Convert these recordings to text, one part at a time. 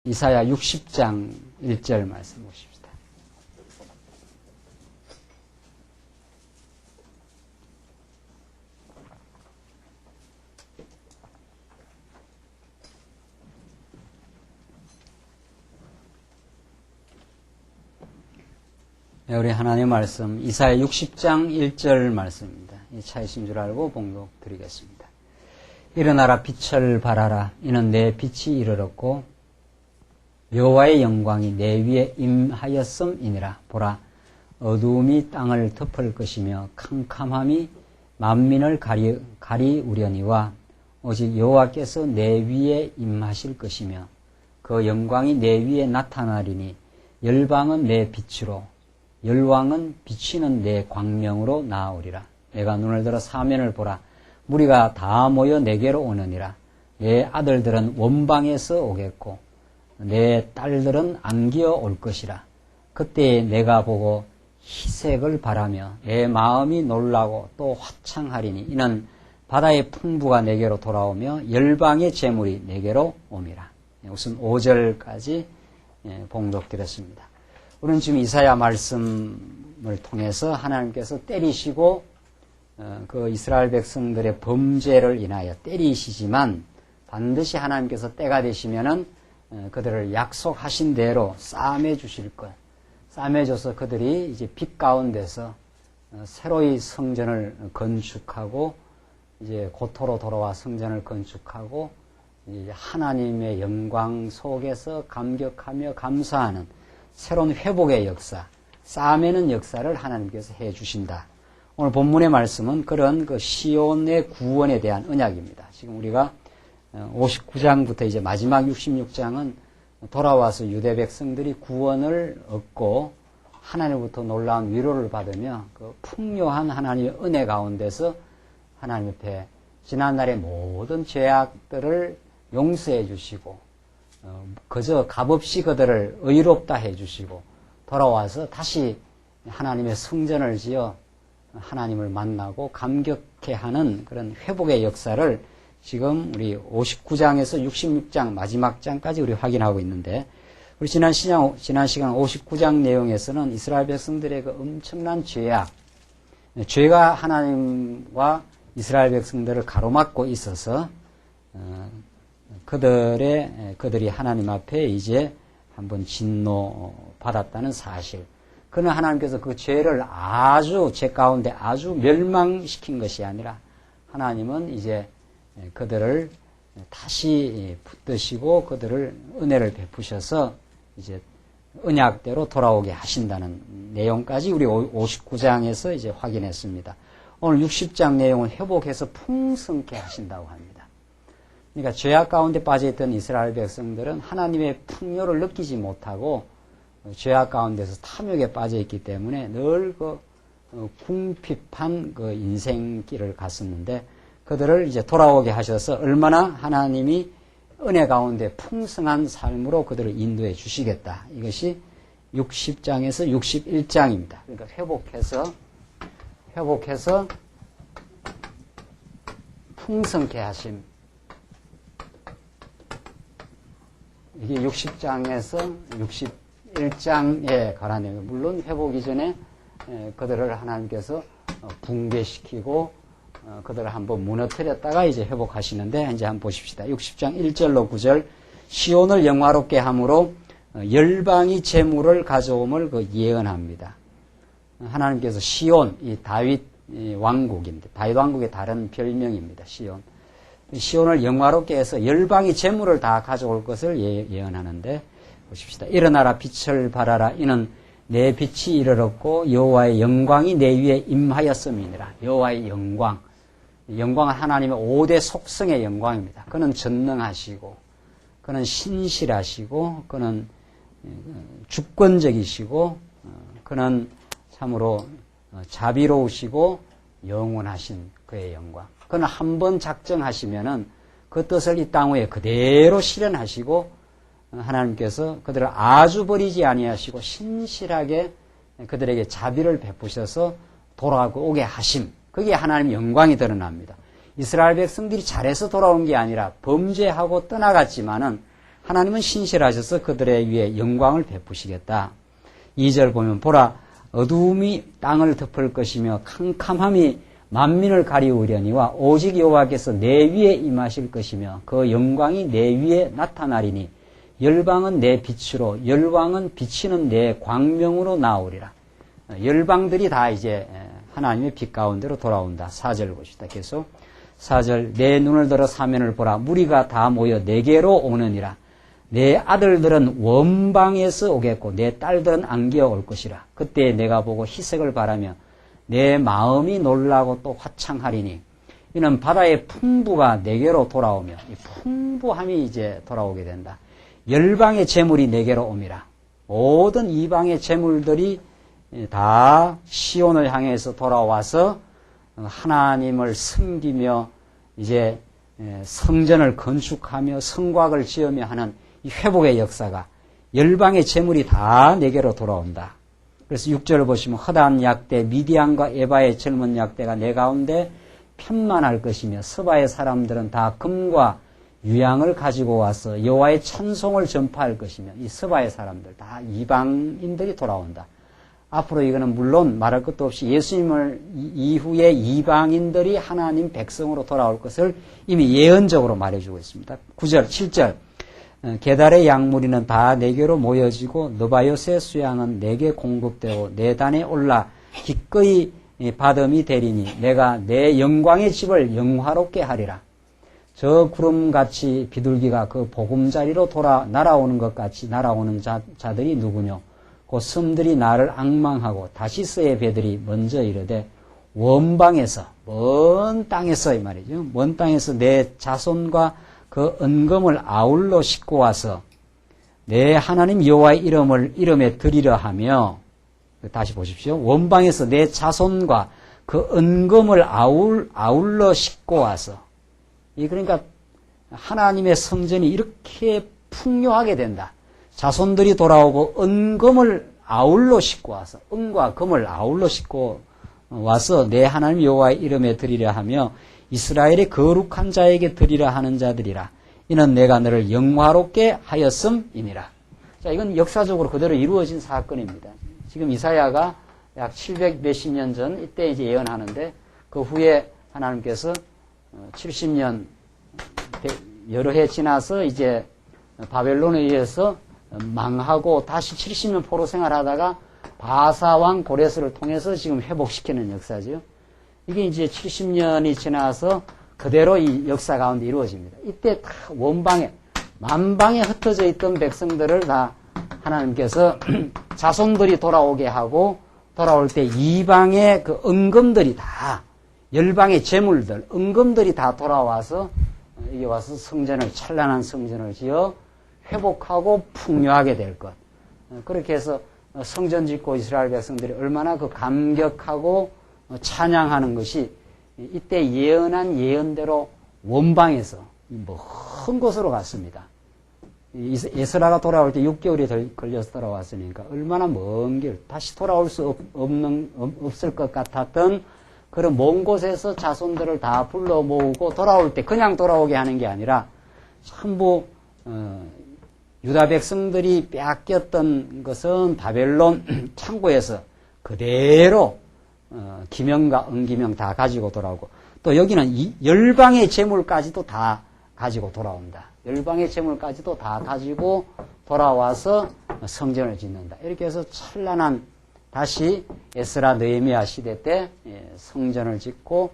이사야 60장 1절 말씀 보십시다. 네, 우리 하나님의 말씀 이사야 60장 1절 말씀입니다. 이 차이신 줄 알고 봉독 드리겠습니다. 일어나라 빛을 발하라. 이는 내 빛이 이르렀고 여호와의 영광이 내 위에 임하였음이니라. 보라, 어두움이 땅을 덮을 것이며 캄캄함이 만민을 가리우려니와 오직 여호와께서 내 위에 임하실 것이며 그 영광이 내 위에 나타나리니 열방은 내 빛으로 열왕은 비치는 내 광명으로 나아오리라. 내가 눈을 들어 사면을 보라. 무리가 다 모여 내게로 오느니라. 내 아들들은 원방에서 오겠고 내 딸들은 안기어 올 것이라. 그때 내가 보고 희색을 바라며 내 마음이 놀라고 또 화창하리니 이는 바다의 풍부가 내게로 돌아오며 열방의 재물이 내게로 옴이라. 우선 5절까지 봉독드렸습니다. 우리는 지금 이사야 말씀을 통해서 하나님께서 때리시고 그 이스라엘 백성들의 범죄를 인하여 때리시지만 반드시 하나님께서 때가 되시면은 그들을 약속하신 대로 싸매 주실 것, 싸매 줘서 그들이 이제 빛 가운데서 새로이 성전을 건축하고 이제 고토로 돌아와 성전을 건축하고 이제 하나님의 영광 속에서 감격하며 감사하는 새로운 회복의 역사, 싸매는 역사를 하나님께서 해 주신다. 오늘 본문의 말씀은 그런 그 시온의 구원에 대한 언약입니다. 지금 우리가 59장부터 이제 마지막 66장은 돌아와서 유대 백성들이 구원을 얻고 하나님부터 놀라운 위로를 받으며 그 풍요한 하나님의 은혜 가운데서 하나님 옆에 지난날의 모든 죄악들을 용서해 주시고 그저 값없이 그들을 의롭다 해주시고 돌아와서 다시 하나님의 성전을 지어 하나님을 만나고 감격해 하는 그런 회복의 역사를 지금 우리 59장에서 66장 마지막 장까지 우리 확인하고 있는데 우리 지난 시간 59장 내용에서는 이스라엘 백성들의 그 엄청난 죄가 하나님과 이스라엘 백성들을 가로막고 있어서 그들이 하나님 앞에 이제 한번 진노 받았다는 사실. 그러나 하나님께서 그 죄를 죄 가운데 아주 멸망시킨 것이 아니라 하나님은 이제 그들을 다시 붙드시고 그들을 은혜를 베푸셔서 이제 언약대로 돌아오게 하신다는 내용까지 우리 59장에서 이제 확인했습니다. 오늘 60장 내용은 회복해서 풍성케 하신다고 합니다. 그러니까 죄악 가운데 빠져있던 이스라엘 백성들은 하나님의 풍요를 느끼지 못하고 죄악 가운데서 탐욕에 빠져있기 때문에 늘 그 궁핍한 그 인생길을 갔었는데 그들을 이제 돌아오게 하셔서 얼마나 하나님이 은혜 가운데 풍성한 삶으로 그들을 인도해 주시겠다. 이것이 60장에서 61장입니다. 그러니까 회복해서 풍성케 하심. 이게 60장에서 61장에 관한 내용. 물론 회복 이전에 그들을 하나님께서 붕괴시키고 그들을 한번 무너뜨렸다가 이제 회복하시는데 이제 한번 보십시다. 60장 1절로 9절 시온을 영화롭게 함으로 열방이 재물을 가져옴을 그 예언합니다. 하나님께서 시온, 이 다윗 왕국입니다. 다윗 왕국의 다른 별명입니다. 시온을 영화롭게 해서 열방이 재물을 다 가져올 것을 예언하는데 보십시다. 일어나라 빛을 발하라. 이는 내 빛이 이르렀고 여호와의 영광이 내 위에 임하였음이니라. 여호와의 영광. 영광은 하나님의 5대 속성의 영광입니다. 그는 전능하시고 그는 신실하시고 그는 주권적이시고 그는 참으로 자비로우시고 영원하신 그의 영광. 그는 한번 작정하시면은 그 뜻을 이 땅 위에 그대로 실현하시고 하나님께서 그들을 아주 버리지 아니하시고 신실하게 그들에게 자비를 베푸셔서 돌아오게 하심. 그게 하나님의 영광이 드러납니다. 이스라엘 백성들이 잘해서 돌아온 게 아니라 범죄하고 떠나갔지만은 하나님은 신실하셔서 그들의 위에 영광을 베푸시겠다. 2절 보면 보라 어두움이 땅을 덮을 것이며 캄캄함이 만민을 가리우려니와 오직 여호와께서 내 위에 임하실 것이며 그 영광이 내 위에 나타나리니 열방은 내 빛으로 열왕은 비치는 내 광명으로 나오리라. 열방들이 다 이제 하나님의 빛 가운데로 돌아온다. 4절 보시다. 계속 4절 내 눈을 들어 사면을 보라 무리가 다 모여 내게로 오느니라. 내 아들들은 원방에서 오겠고 내 딸들은 안기어 올 것이라. 그때 내가 보고 희색을 바라며 내 마음이 놀라고 또 화창하리니 이는 바다의 풍부가 내게로 돌아오며 이 풍부함이 이제 돌아오게 된다. 열방의 재물이 내게로 옴이라. 모든 이방의 재물들이 다 시온을 향해서 돌아와서 하나님을 섬기며 이제 성전을 건축하며 성곽을 지으며 하는 이 회복의 역사가 열방의 재물이 다 내게로 돌아온다. 그래서 6절을 보시면 허다한 약대 미디안과 에바의 젊은 약대가 내 가운데 편만할 것이며 서바의 사람들은 다 금과 유향을 가지고 와서 여호와의 찬송을 전파할 것이며 이 서바의 사람들 다 이방인들이 돌아온다. 앞으로 이거는 물론 말할 것도 없이 예수님을 이후에 이방인들이 하나님 백성으로 돌아올 것을 이미 예언적으로 말해주고 있습니다. 9절, 7절 게달의 양무리는 다 내게로 모여지고 느바요스의 수양은 내게 공급되고 내 단에 올라 기꺼이 받음이 되리니 내가 내 영광의 집을 영화롭게 하리라. 저 구름같이 비둘기가 그 보금자리로 날아오는 것 같이 날아오는 자들이 누구뇨? 그 섬들이 나를 앙망하고 다시스의 배들이 먼저 이르되 원방에서 먼 땅에서 이 말이죠. 먼 땅에서 내 자손과 그 은금을 아울러 싣고 와서 내 하나님 여호와의 이름에 드리려 하며 다시 보십시오. 원방에서 내 자손과 그 은금을 아울러 싣고 와서 그러니까 하나님의 성전이 이렇게 풍요하게 된다. 자손들이 돌아오고 은금을 아울러 싣고 와서 은과 금을 아울러 싣고 와서 내 하나님 여호와의 이름에 드리려 하며 이스라엘의 거룩한 자에게 드리려 하는 자들이라. 이는 내가 너를 영화롭게 하였음이니라. 자, 이건 역사적으로 그대로 이루어진 사건입니다. 지금 이사야가 약 700 몇십 년 전 이때 이제 예언하는데 그 후에 하나님께서 70년 여러 해 지나서 이제 바벨론에 의해서 망하고 다시 70년 포로 생활하다가 바사왕 고레스를 통해서 지금 회복시키는 역사죠. 이게 이제 70년이 지나서 그대로 이 역사 가운데 이루어집니다. 이때 다 원방에 만방에 흩어져 있던 백성들을 다 하나님께서 자손들이 돌아오게 하고 돌아올 때 이방의 그 은금들이 다 열방의 재물들 은금들이 다 돌아와서 여기 와서 성전을 찬란한 성전을 지어 회복하고 풍요하게 될 것. 그렇게 해서 성전 짓고 이스라엘 백성들이 얼마나 그 감격하고 찬양하는 것이 이때 예언한 예언대로 원방에서 먼 곳으로 갔습니다. 에스라가 돌아올 때 6개월이 걸려서 돌아왔으니까 얼마나 먼 길, 다시 돌아올 수 없을 것 같았던 그런 먼 곳에서 자손들을 다 불러 모으고 돌아올 때 그냥 돌아오게 하는 게 아니라 전부 유다 백성들이 빼앗겼던 것은 바벨론 창고에서 그대로 기명과 은기명 다 가지고 돌아오고 또 여기는 열방의 재물까지도 다 가지고 돌아온다. 열방의 재물까지도 다 가지고 돌아와서 성전을 짓는다. 이렇게 해서 찬란한 다시 에스라 느헤미야 시대 때 성전을 짓고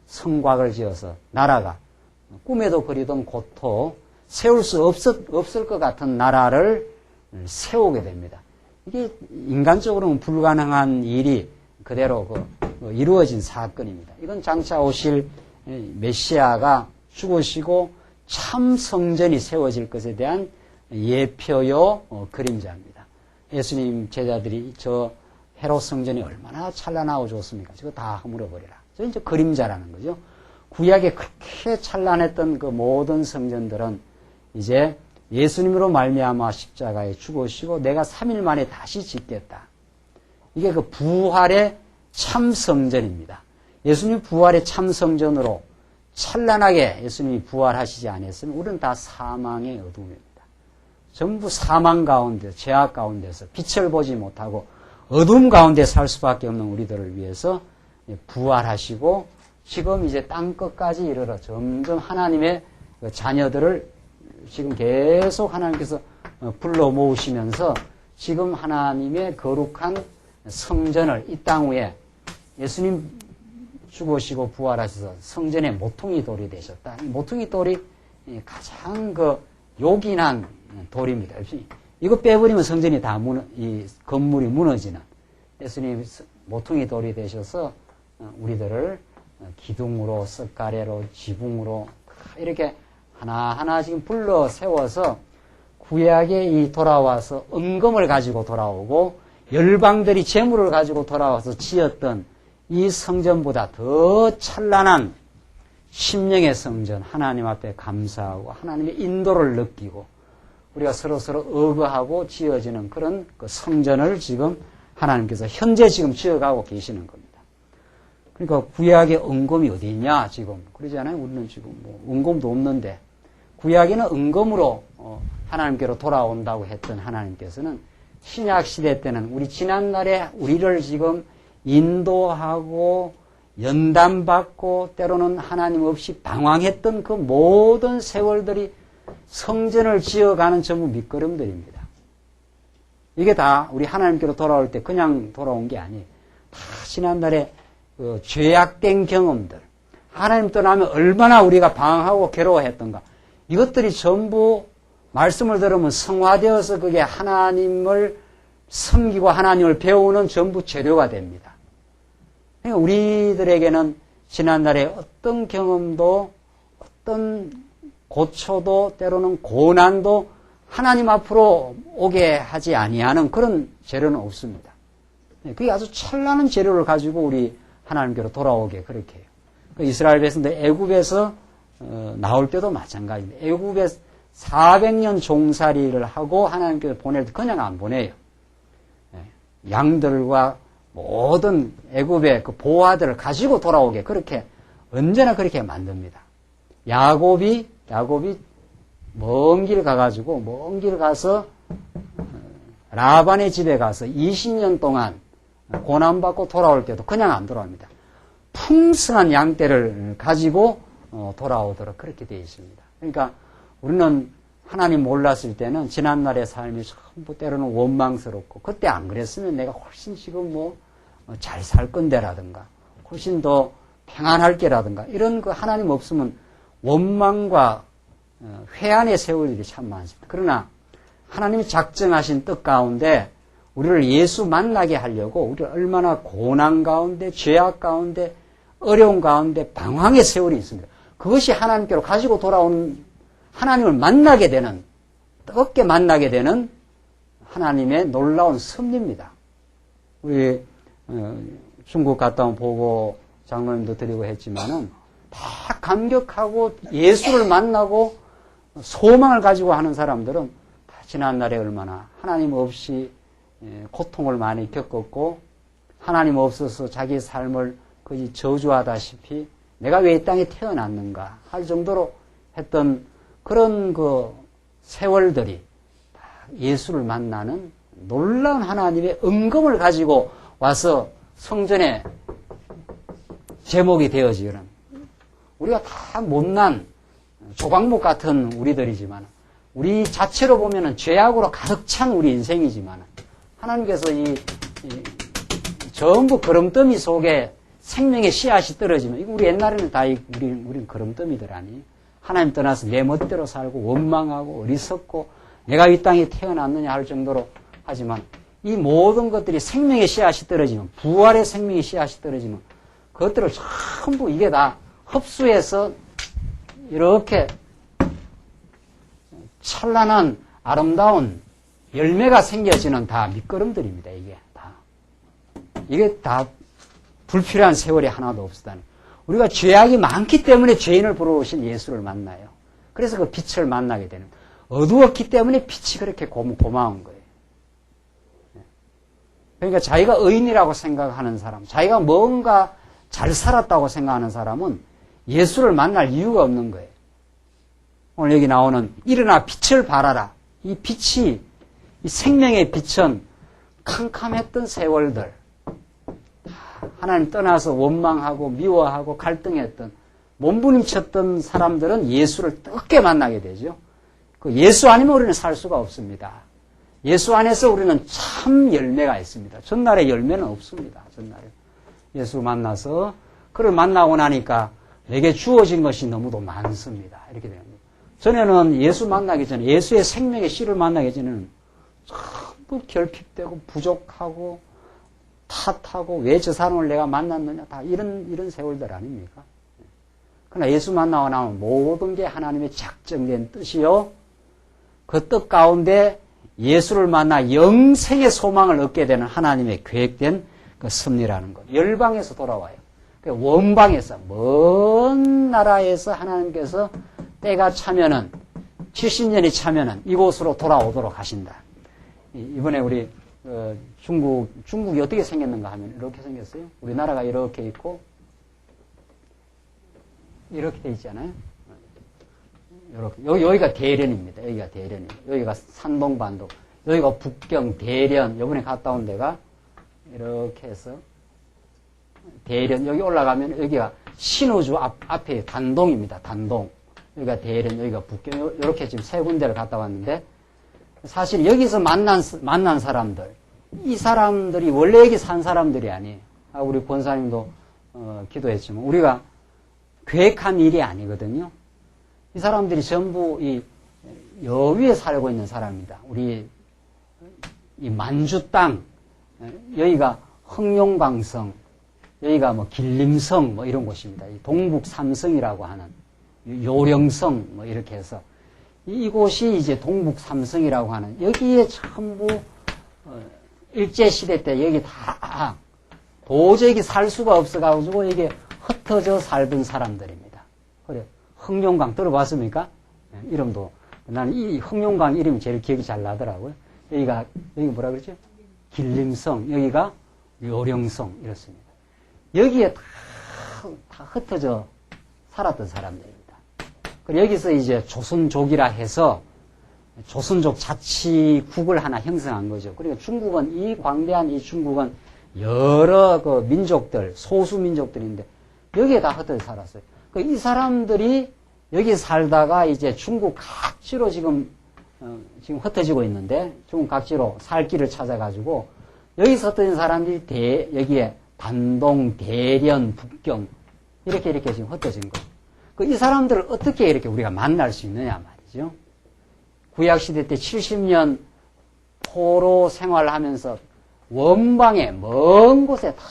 성곽을 지어서 나라가 꿈에도 그리던 고토 세울 수 없을 것 같은 나라를 세우게 됩니다. 이게 인간적으로는 불가능한 일이 그대로 이루어진 사건입니다. 이건 장차 오실 메시아가 죽으시고 참 성전이 세워질 것에 대한 예표요 그림자입니다. 예수님 제자들이 저 헤롯 성전이 얼마나 찬란하고 좋습니까? 저거 다 허물어버리라. 저 이제 그림자라는 거죠. 구약에 그렇게 찬란했던 그 모든 성전들은 이제 예수님으로 말미암아 십자가에 죽으시고 내가 3일 만에 다시 짓겠다. 이게 그 부활의 참 성전입니다. 예수님 부활의 참 성전으로 찬란하게 예수님이 부활하시지 않았으면 우리는 다 사망의 어둠입니다. 전부 사망 가운데, 죄악 가운데서 빛을 보지 못하고 어둠 가운데 살 수밖에 없는 우리들을 위해서 부활하시고 지금 이제 땅 끝까지 이르러 점점 하나님의 자녀들을 지금 계속 하나님께서 불러 모으시면서 지금 하나님의 거룩한 성전을 이 땅 위에 예수님 죽으시고 부활하셔서 성전의 모퉁이 돌이 되셨다. 이 모퉁이 돌이 가장 요긴한 돌입니다. 이거 빼버리면 성전이 다 이 건물이 무너지는 예수님이 모퉁이 돌이 되셔서 우리들을 기둥으로, 썩가래로, 지붕으로 이렇게 하나하나 지금 불러 세워서 구약에 이 돌아와서 은금을 가지고 돌아오고 열방들이 재물을 가지고 돌아와서 지었던 이 성전보다 더 찬란한 심령의 성전, 하나님 앞에 감사하고 하나님의 인도를 느끼고 우리가 서로서로 의거하고 지어지는 그런 그 성전을 지금 하나님께서 현재 지금 지어가고 계시는 겁니다. 그러니까 구약의 은금이 어디 있냐 지금 그러잖아요. 우리는 지금 뭐 은금도 없는데 구약에는 은금으로 하나님께로 돌아온다고 했던 하나님께서는 신약 시대 때는 우리 지난날에 우리를 지금 인도하고 연단받고 때로는 하나님 없이 방황했던 그 모든 세월들이 성전을 지어가는 전부 밑거름들입니다. 이게 다 우리 하나님께로 돌아올 때 그냥 돌아온 게 아니에요. 다 지난날에 그 죄악된 경험들, 하나님 떠나면 얼마나 우리가 방황하고 괴로워했던가 이것들이 전부 말씀을 들으면 성화되어서 그게 하나님을 섬기고 하나님을 배우는 전부 재료가 됩니다. 그러니까 우리들에게는 지난날에 어떤 경험도 어떤 고초도 때로는 고난도 하나님 앞으로 오게 하지 아니하는 그런 재료는 없습니다. 그게 아주 찬란한 재료를 가지고 우리 하나님께로 돌아오게 그렇게 해요. 이스라엘 백성들 애굽에서 나올 때도 마찬가지입니다. 애굽에 400년 종살이를 하고 하나님께서 보낼 때 그냥 안 보내요. 양들과 모든 애굽의 그 보화들을 가지고 돌아오게 그렇게 언제나 그렇게 만듭니다. 야곱이 먼 길 가가지고 먼 길 가서 라반의 집에 가서 20년 동안 고난받고 돌아올 때도 그냥 안 돌아옵니다. 풍성한 양떼를 가지고 돌아오도록 그렇게 되어 있습니다. 그러니까 우리는 하나님 몰랐을 때는 지난날의 삶이 전부 때로는 원망스럽고 그때 안 그랬으면 내가 훨씬 지금 뭐 잘 살 건데라든가 훨씬 더 평안할 게라든가 이런 그 하나님 없으면 원망과 회한의 세월들이 참 많습니다. 그러나 하나님이 작정하신 뜻 가운데 우리를 예수 만나게 하려고 우리가 얼마나 고난 가운데 죄악 가운데 어려운 가운데 방황의 세월이 있습니다. 그것이 하나님께로 가지고 돌아오는 하나님을 만나게 되는 뜨겁게 만나게 되는 하나님의 놀라운 섭리입니다. 우리 중국 갔다 온 보고 장로님도 드리고 했지만은 다 감격하고 예수를 만나고 소망을 가지고 하는 사람들은 다 지난날에 얼마나 하나님 없이 고통을 많이 겪었고 하나님 없어서 자기 삶을 거의 저주하다시피 내가 왜 이 땅에 태어났는가 할 정도로 했던 그런 그 세월들이 다 예수를 만나는 놀라운 하나님의 은금을 가지고 와서 성전의 제목이 되어지는 우리가 다 못난 조각목 같은 우리들이지만 우리 자체로 보면은 죄악으로 가득 찬 우리 인생이지만 하나님께서 이 전부 거름더미 속에 생명의 씨앗이 떨어지면 이거 우리 옛날에는 다 우리는 거름더미들 아니에요. 하나님 떠나서 내 멋대로 살고 원망하고 어리석고 내가 이 땅에 태어났느냐 할 정도로 하지만 이 모든 것들이 생명의 씨앗이 떨어지면 부활의 생명의 씨앗이 떨어지면 그것들을 전부 이게 다 흡수해서 이렇게 찬란한 아름다운 열매가 생겨지는 다 밑거름들입니다. 이게 다 불필요한 세월이 하나도 없었다는. 우리가 죄악이 많기 때문에 죄인을 부르신 예수를 만나요. 그래서 그 빛을 만나게 되는. 어두웠기 때문에 빛이 그렇게 고마운 거예요. 그러니까 자기가 의인이라고 생각하는 사람, 자기가 뭔가 잘 살았다고 생각하는 사람은 예수를 만날 이유가 없는 거예요. 오늘 여기 나오는 일어나 빛을 발하라. 이 빛이, 이 생명의 빛은 캄캄했던 세월들, 하나님 떠나서 원망하고 미워하고 갈등했던, 몸부림쳤던 사람들은 예수를 뜨겁게 만나게 되죠. 그 예수 아니면 우리는 살 수가 없습니다. 예수 안에서 우리는 참 열매가 있습니다. 전날의 열매는 없습니다. 전날에. 예수 만나서, 그를 만나고 나니까 내게 주어진 것이 너무도 많습니다. 이렇게 됩니다. 전에는 예수 만나기 전에, 예수의 생명의 씨를 만나기 전에는 전부 결핍되고 부족하고 탓하고 왜 저 사람을 내가 만났느냐, 다 이런 세월들 아닙니까? 그러나 예수 만나고 나면 모든 게 하나님의 작정된 뜻이요. 그 뜻 가운데 예수를 만나 영생의 소망을 얻게 되는 하나님의 계획된 그 섭리라는 것. 열방에서 돌아와요. 원방에서, 먼 나라에서 하나님께서 때가 차면은, 70년이 차면은 이곳으로 돌아오도록 하신다. 이번에 우리, 중국이 어떻게 생겼는가 하면 이렇게 생겼어요. 우리나라가 이렇게 있고, 이렇게 돼 있잖아요. 이렇게. 여기가 대련입니다. 여기가 대련입니다. 여기가 산동반도. 여기가 북경, 대련. 이번에 갔다 온 데가 이렇게 해서 대련. 여기 올라가면 여기가 신우주 앞에 단동입니다. 단동. 여기가 대련, 여기가 북경. 이렇게 지금 세 군데를 갔다 왔는데 사실 여기서 만난 사람들, 이 사람들이 원래 여기 산 사람들이 아니에요. 우리 권사님도 기도했지만 우리가 계획한 일이 아니거든요. 이 사람들이 전부 이 여위에 살고 있는 사람입니다. 우리 이 만주 땅, 여기가 흑룡강성, 여기가 뭐 길림성 뭐 이런 곳입니다. 이 동북 삼성이라고 하는 요령성 뭐 이렇게 해서 이곳이 이제 동북 삼성이라고 하는, 여기에 전부 일제시대 때 여기 다 도저히 살 수가 없어가지고 이게 흩어져 살던 사람들입니다. 그래, 흑룡강 들어봤습니까? 이름도. 나는 이 흑룡강 이름이 제일 기억이 잘 나더라고요. 여기가 뭐라 그러죠? 길림성, 여기가 요령성, 이렇습니다. 여기에 다 흩어져 살았던 사람들입니다. 그리고 여기서 이제 조선족이라 해서 조선족 자치국을 하나 형성한 거죠. 그리고 중국은, 이 광대한 이 중국은 여러 그 민족들, 소수 민족들인데 여기에 다 흩어져 살았어요. 이 사람들이 여기 살다가 이제 중국 각지로 지금 흩어지고 있는데, 중국 각지로 살 길을 찾아가지고 여기서 흩어진 사람들이 여기에 단동, 대련, 북경 이렇게 지금 흩어진 거예요. 이 사람들을 어떻게 이렇게 우리가 만날 수 있느냐 말이죠. 구약시대 때 70년 포로 생활하면서 원방에 먼 곳에 다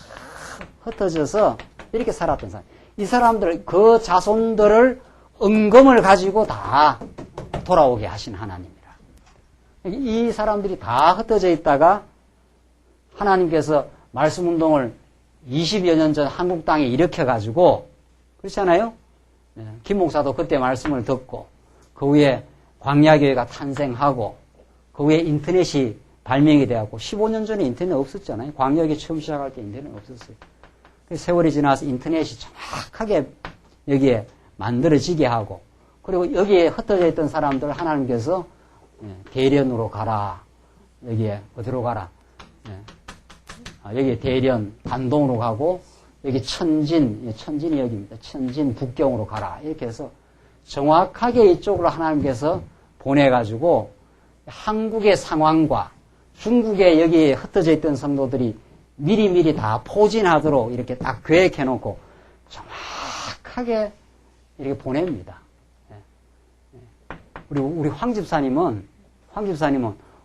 흩어져서 이렇게 살았던 사람. 이 사람들, 그 자손들을 은금을 가지고 다 돌아오게 하신 하나님이라. 이 사람들이 다 흩어져 있다가 하나님께서 말씀운동을 20여 년 전 한국 땅에 일으켜가지고, 그렇잖아요? 김 목사도 그때 말씀을 듣고, 그 후에 광야교회가 탄생하고, 그 후에 인터넷이 발명이 되었고, 15년 전에 인터넷 없었잖아요. 광야교회 처음 시작할 때 인터넷 없었어요. 세월이 지나서 인터넷이 정확하게 여기에 만들어지게 하고, 그리고 여기에 흩어져 있던 사람들 하나님께서 대련으로 가라. 여기에 어디로 가라. 여기 대련 단동으로 가고, 여기 천진이 여기입니다. 천진 북경으로 가라. 이렇게 해서 정확하게 이쪽으로 하나님께서 보내가지고 한국의 상황과 중국에 여기 흩어져 있던 성도들이 미리미리 다 포진하도록 이렇게 딱 계획해놓고 정확하게 이렇게 보냅니다. 우리 황 집사님은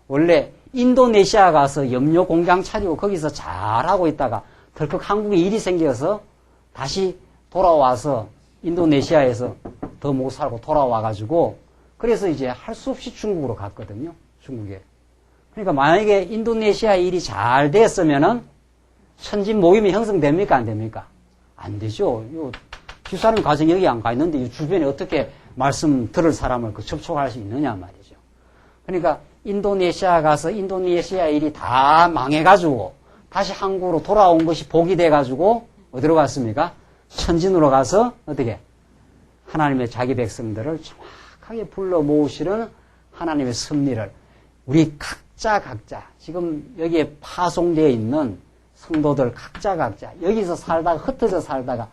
원래 인도네시아 가서 염료 공장 차리고 거기서 잘하고 있다가 덜컥 한국에 일이 생겨서 다시 돌아와서 인도네시아에서 더 못 살고 돌아와가지고, 그래서 이제 할 수 없이 중국으로 갔거든요. 중국에. 그러니까 만약에 인도네시아 일이 잘 됐으면은 천진 모임이 형성됩니까? 안 됩니까? 안 되죠. 집사님 가정 여기 안 가 있는데 이 주변에 어떻게 말씀 들을 사람을 접촉할 수 있느냐 말이죠. 그러니까 인도네시아 가서 인도네시아 일이 다 망해가지고 다시 한국으로 돌아온 것이 복이 돼가지고 어디로 갔습니까? 천진으로 가서 어떻게 하나님의 자기 백성들을 정확하게 불러 모으시는 하나님의 섭리를 우리 각자 지금 여기에 파송되어 있는 성도들 각자 여기서 살다가 흩어져 살다가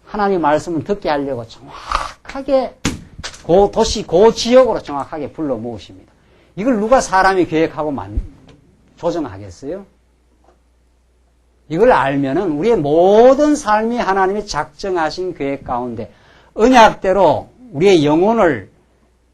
하나님 말씀을 듣게 하려고 정확하게 그 도시 그 지역으로 정확하게 불러 모으십니다. 이걸 누가 사람이 계획하고 조정하겠어요? 이걸 알면은 우리의 모든 삶이 하나님이 작정하신 계획 가운데 언약대로 우리의 영혼을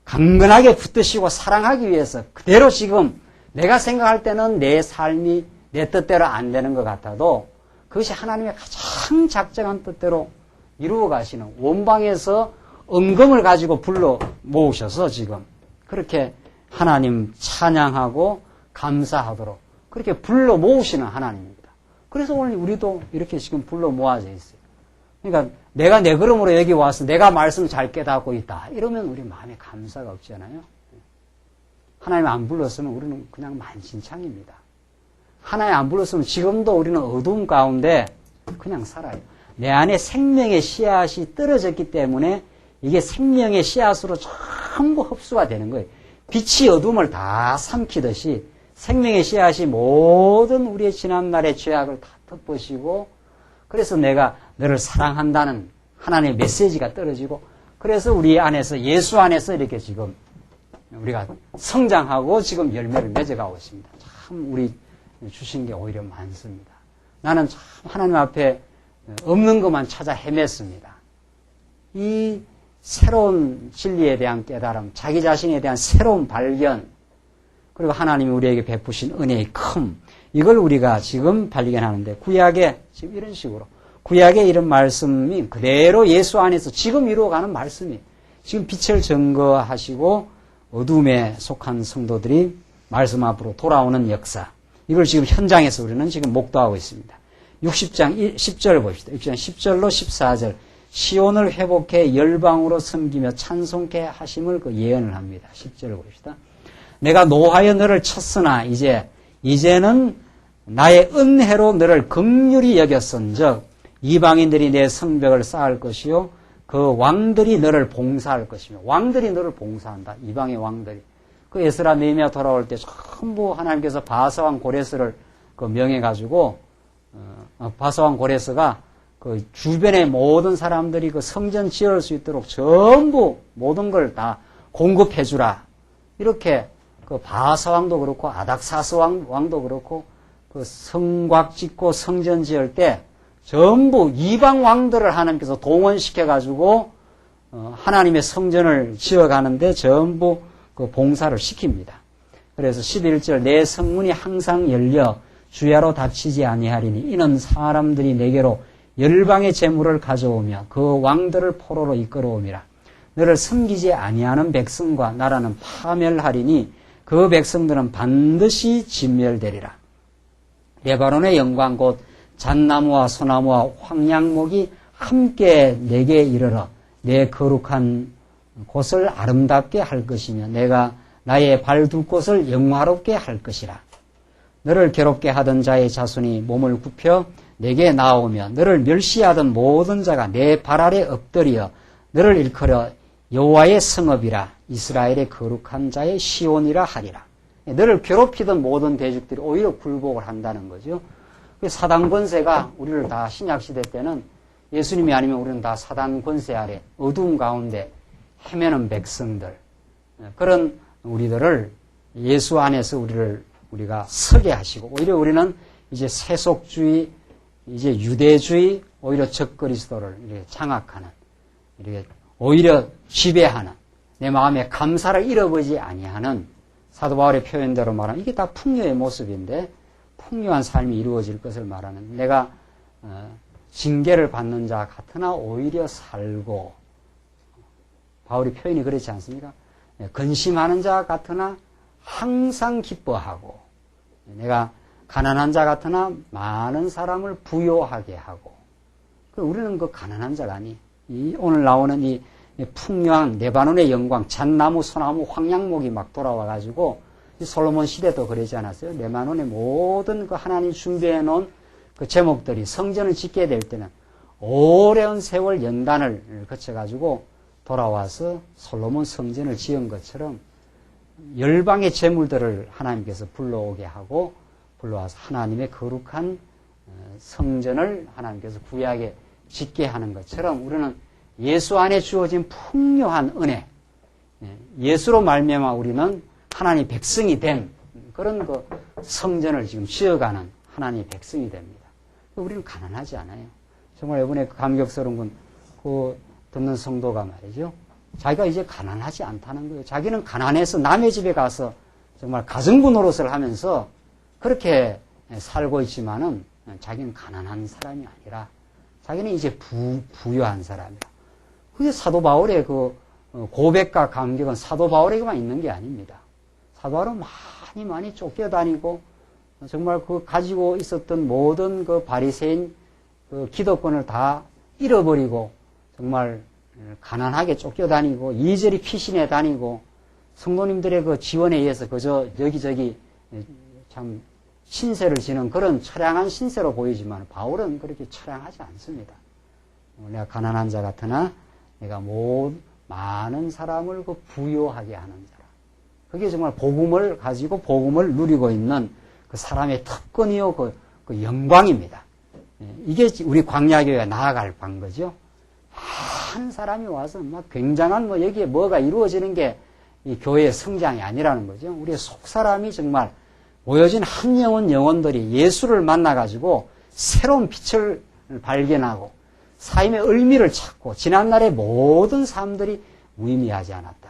강건하게 붙드시고 사랑하기 위해서 그대로 지금 내가 생각할 때는 내 삶이 내 뜻대로 안 되는 것 같아도 그것이 하나님의 가장 작정한 뜻대로 이루어 가시는 원방에서 은금을 가지고 불러 모으셔서 지금 그렇게 하나님 찬양하고 감사하도록 그렇게 불러 모으시는 하나님입니다. 그래서 오늘 우리도 이렇게 지금 불러 모아져 있어요. 그러니까 내가 내 걸음으로 여기 와서 내가 말씀 잘 깨닫고 있다. 이러면 우리 마음에 감사가 없잖아요. 하나님 안 불렀으면 우리는 그냥 만신창입니다. 하나님 안 불렀으면 지금도 우리는 어두움 가운데 그냥 살아요. 내 안에 생명의 씨앗이 떨어졌기 때문에 이게 생명의 씨앗으로 전부 흡수가 되는 거예요. 빛이 어둠을 다 삼키듯이 생명의 씨앗이 모든 우리의 지난날의 죄악을 다 덮으시고 그래서 내가 너를 사랑한다는 하나님의 메시지가 떨어지고 그래서 우리 안에서 예수 안에서 이렇게 지금 우리가 성장하고 지금 열매를 맺어가고 있습니다. 참 우리 주신 게 오히려 많습니다. 나는 참 하나님 앞에 없는 것만 찾아 헤맸습니다. 이 새로운 진리에 대한 깨달음, 자기 자신에 대한 새로운 발견, 그리고 하나님이 우리에게 베푸신 은혜의 큼, 이걸 우리가 지금 발견하는데 구약에 지금 이런 식으로 구약에 이런 말씀이 그대로 예수 안에서 지금 이루어가는 말씀이 지금 빛을 증거하시고 어둠에 속한 성도들이 말씀 앞으로 돌아오는 역사, 이걸 지금 현장에서 우리는 지금 목도하고 있습니다. 60장 10절 봅시다. 60장 10절로 14절 시온을 회복해 열방으로 섬기며 찬송케 하심을 그 예언을 합니다. 10절을 봅시다. 내가 노하여 너를 쳤으나 이제는 나의 은혜로 너를 긍휼히 여겼은즉 이방인들이 내 성벽을 쌓을 것이요 그 왕들이 너를 봉사할 것이며 왕들이 너를 봉사한다. 이방의 왕들이. 그 에스라 느헤미야 돌아올 때 전부 하나님께서 바사왕 고레스를 그 명해가지고 바사왕 고레스가 그 주변의 모든 사람들이 그 성전 지을 수 있도록 전부 모든 걸 다 공급해주라. 이렇게 그 바사왕도 그렇고 아닥사스 왕도 그렇고 그 성곽 짓고 성전 지을 때 전부 이방 왕들을 하나님께서 동원시켜가지고 하나님의 성전을 지어가는데 전부 그 봉사를 시킵니다. 그래서 11절 내 성문이 항상 열려 주야로 닫히지 아니하리니 이는 사람들이 내게로 열방의 재물을 가져오며 그 왕들을 포로로 이끌어오미라. 너를 섬기지 아니하는 백성과 나라는 파멸하리니 그 백성들은 반드시 진멸되리라. 레바논의 영광 곧 잣나무와 소나무와 황양목이 함께 내게 이르러 내 거룩한 곳을 아름답게 할 것이며 내가 나의 발 둘 곳을 영화롭게 할 것이라. 너를 괴롭게 하던 자의 자손이 몸을 굽혀 내게 나오며 너를 멸시하던 모든 자가 내 발 아래 엎드려 너를 일컬어 여호와의 성읍이라 이스라엘의 거룩한 자의 시온이라 하리라. 너를 괴롭히던 모든 대적들이 오히려 굴복을 한다는 거죠. 사단 권세가 우리를 다 신약시대 때는 예수님이 아니면 우리는 다 사단 권세 아래 어두움 가운데 헤매는 백성들, 그런 우리들을 예수 안에서 우리가 서게 하시고 오히려 우리는 이제 세속주의, 이제 유대주의, 오히려 적그리스도를 이렇게 장악하는, 이렇게 오히려 지배하는, 내 마음에 감사를 잃어버리지 아니하는 사도 바울의 표현대로 말하면 이게 다 풍요의 모습인데 풍요한 삶이 이루어질 것을 말하는, 내가 징계를 받는 자 같으나 오히려 살고, 바울이 표현이 그렇지 않습니까? 근심하는 자 같으나 항상 기뻐하고, 내가 가난한 자 같으나 많은 사람을 부요하게 하고, 우리는 그 가난한 자가 아니, 오늘 나오는 이 풍요한 레바논의 영광, 잣나무, 소나무, 황양목이 막 돌아와가지고, 솔로몬 시대도 그러지 않았어요? 레바논의 모든 그 하나님 준비해 놓은 그 제목들이 성전을 짓게 될 때는 오랜 세월 연단을 거쳐가지고 돌아와서 솔로몬 성전을 지은 것처럼 열방의 재물들을 하나님께서 불러오게 하고 불러와서 하나님의 거룩한 성전을 하나님께서 구약에 짓게 하는 것처럼 우리는 예수 안에 주어진 풍요한 은혜, 예수로 말미암아 우리는 하나님의 백성이 된 그런 그 성전을 지금 지어가는 하나님의 백성이 됩니다. 우리는 가난하지 않아요. 정말 이번에 감격스러운 건 그 듣는 성도가 말이죠. 자기가 이제 가난하지 않다는 거예요. 자기는 가난해서 남의 집에 가서 정말 가정부 노릇을 하면서 그렇게 살고 있지만은 자기는 가난한 사람이 아니라 자기는 이제 부유한 사람이라. 그게 사도 바울의 그 고백과 감격은 사도 바울에게만 있는 게 아닙니다. 사도 바울은 많이 쫓겨다니고 정말 그 가지고 있었던 모든 그 바리새인 그 기득권을 다 잃어버리고 정말 가난하게 쫓겨다니고 이리저리 피신해 다니고 성도님들의 그 지원에 의해서 그저 여기저기 참 신세를 지는 그런 처량한 신세로 보이지만 바울은 그렇게 처량하지 않습니다. 내가 가난한 자 같으나 내가 많은 사람을 그 부유하게 하는 자라. 그게 정말 복음을 가지고 복음을 누리고 있는 그 사람의 특권이요 그 영광입니다. 이게 우리 광야교회가 나아갈 방거죠. 한 사람이 와서 막 굉장한 여기에 뭐가 이루어지는 게 이 교회의 성장이 아니라는 거죠. 우리의 속 사람이 정말 모여진 한 영혼들이 예수를 만나가지고 새로운 빛을 발견하고 삶의 의미를 찾고 지난날의 모든 삶들이 무의미하지 않았다.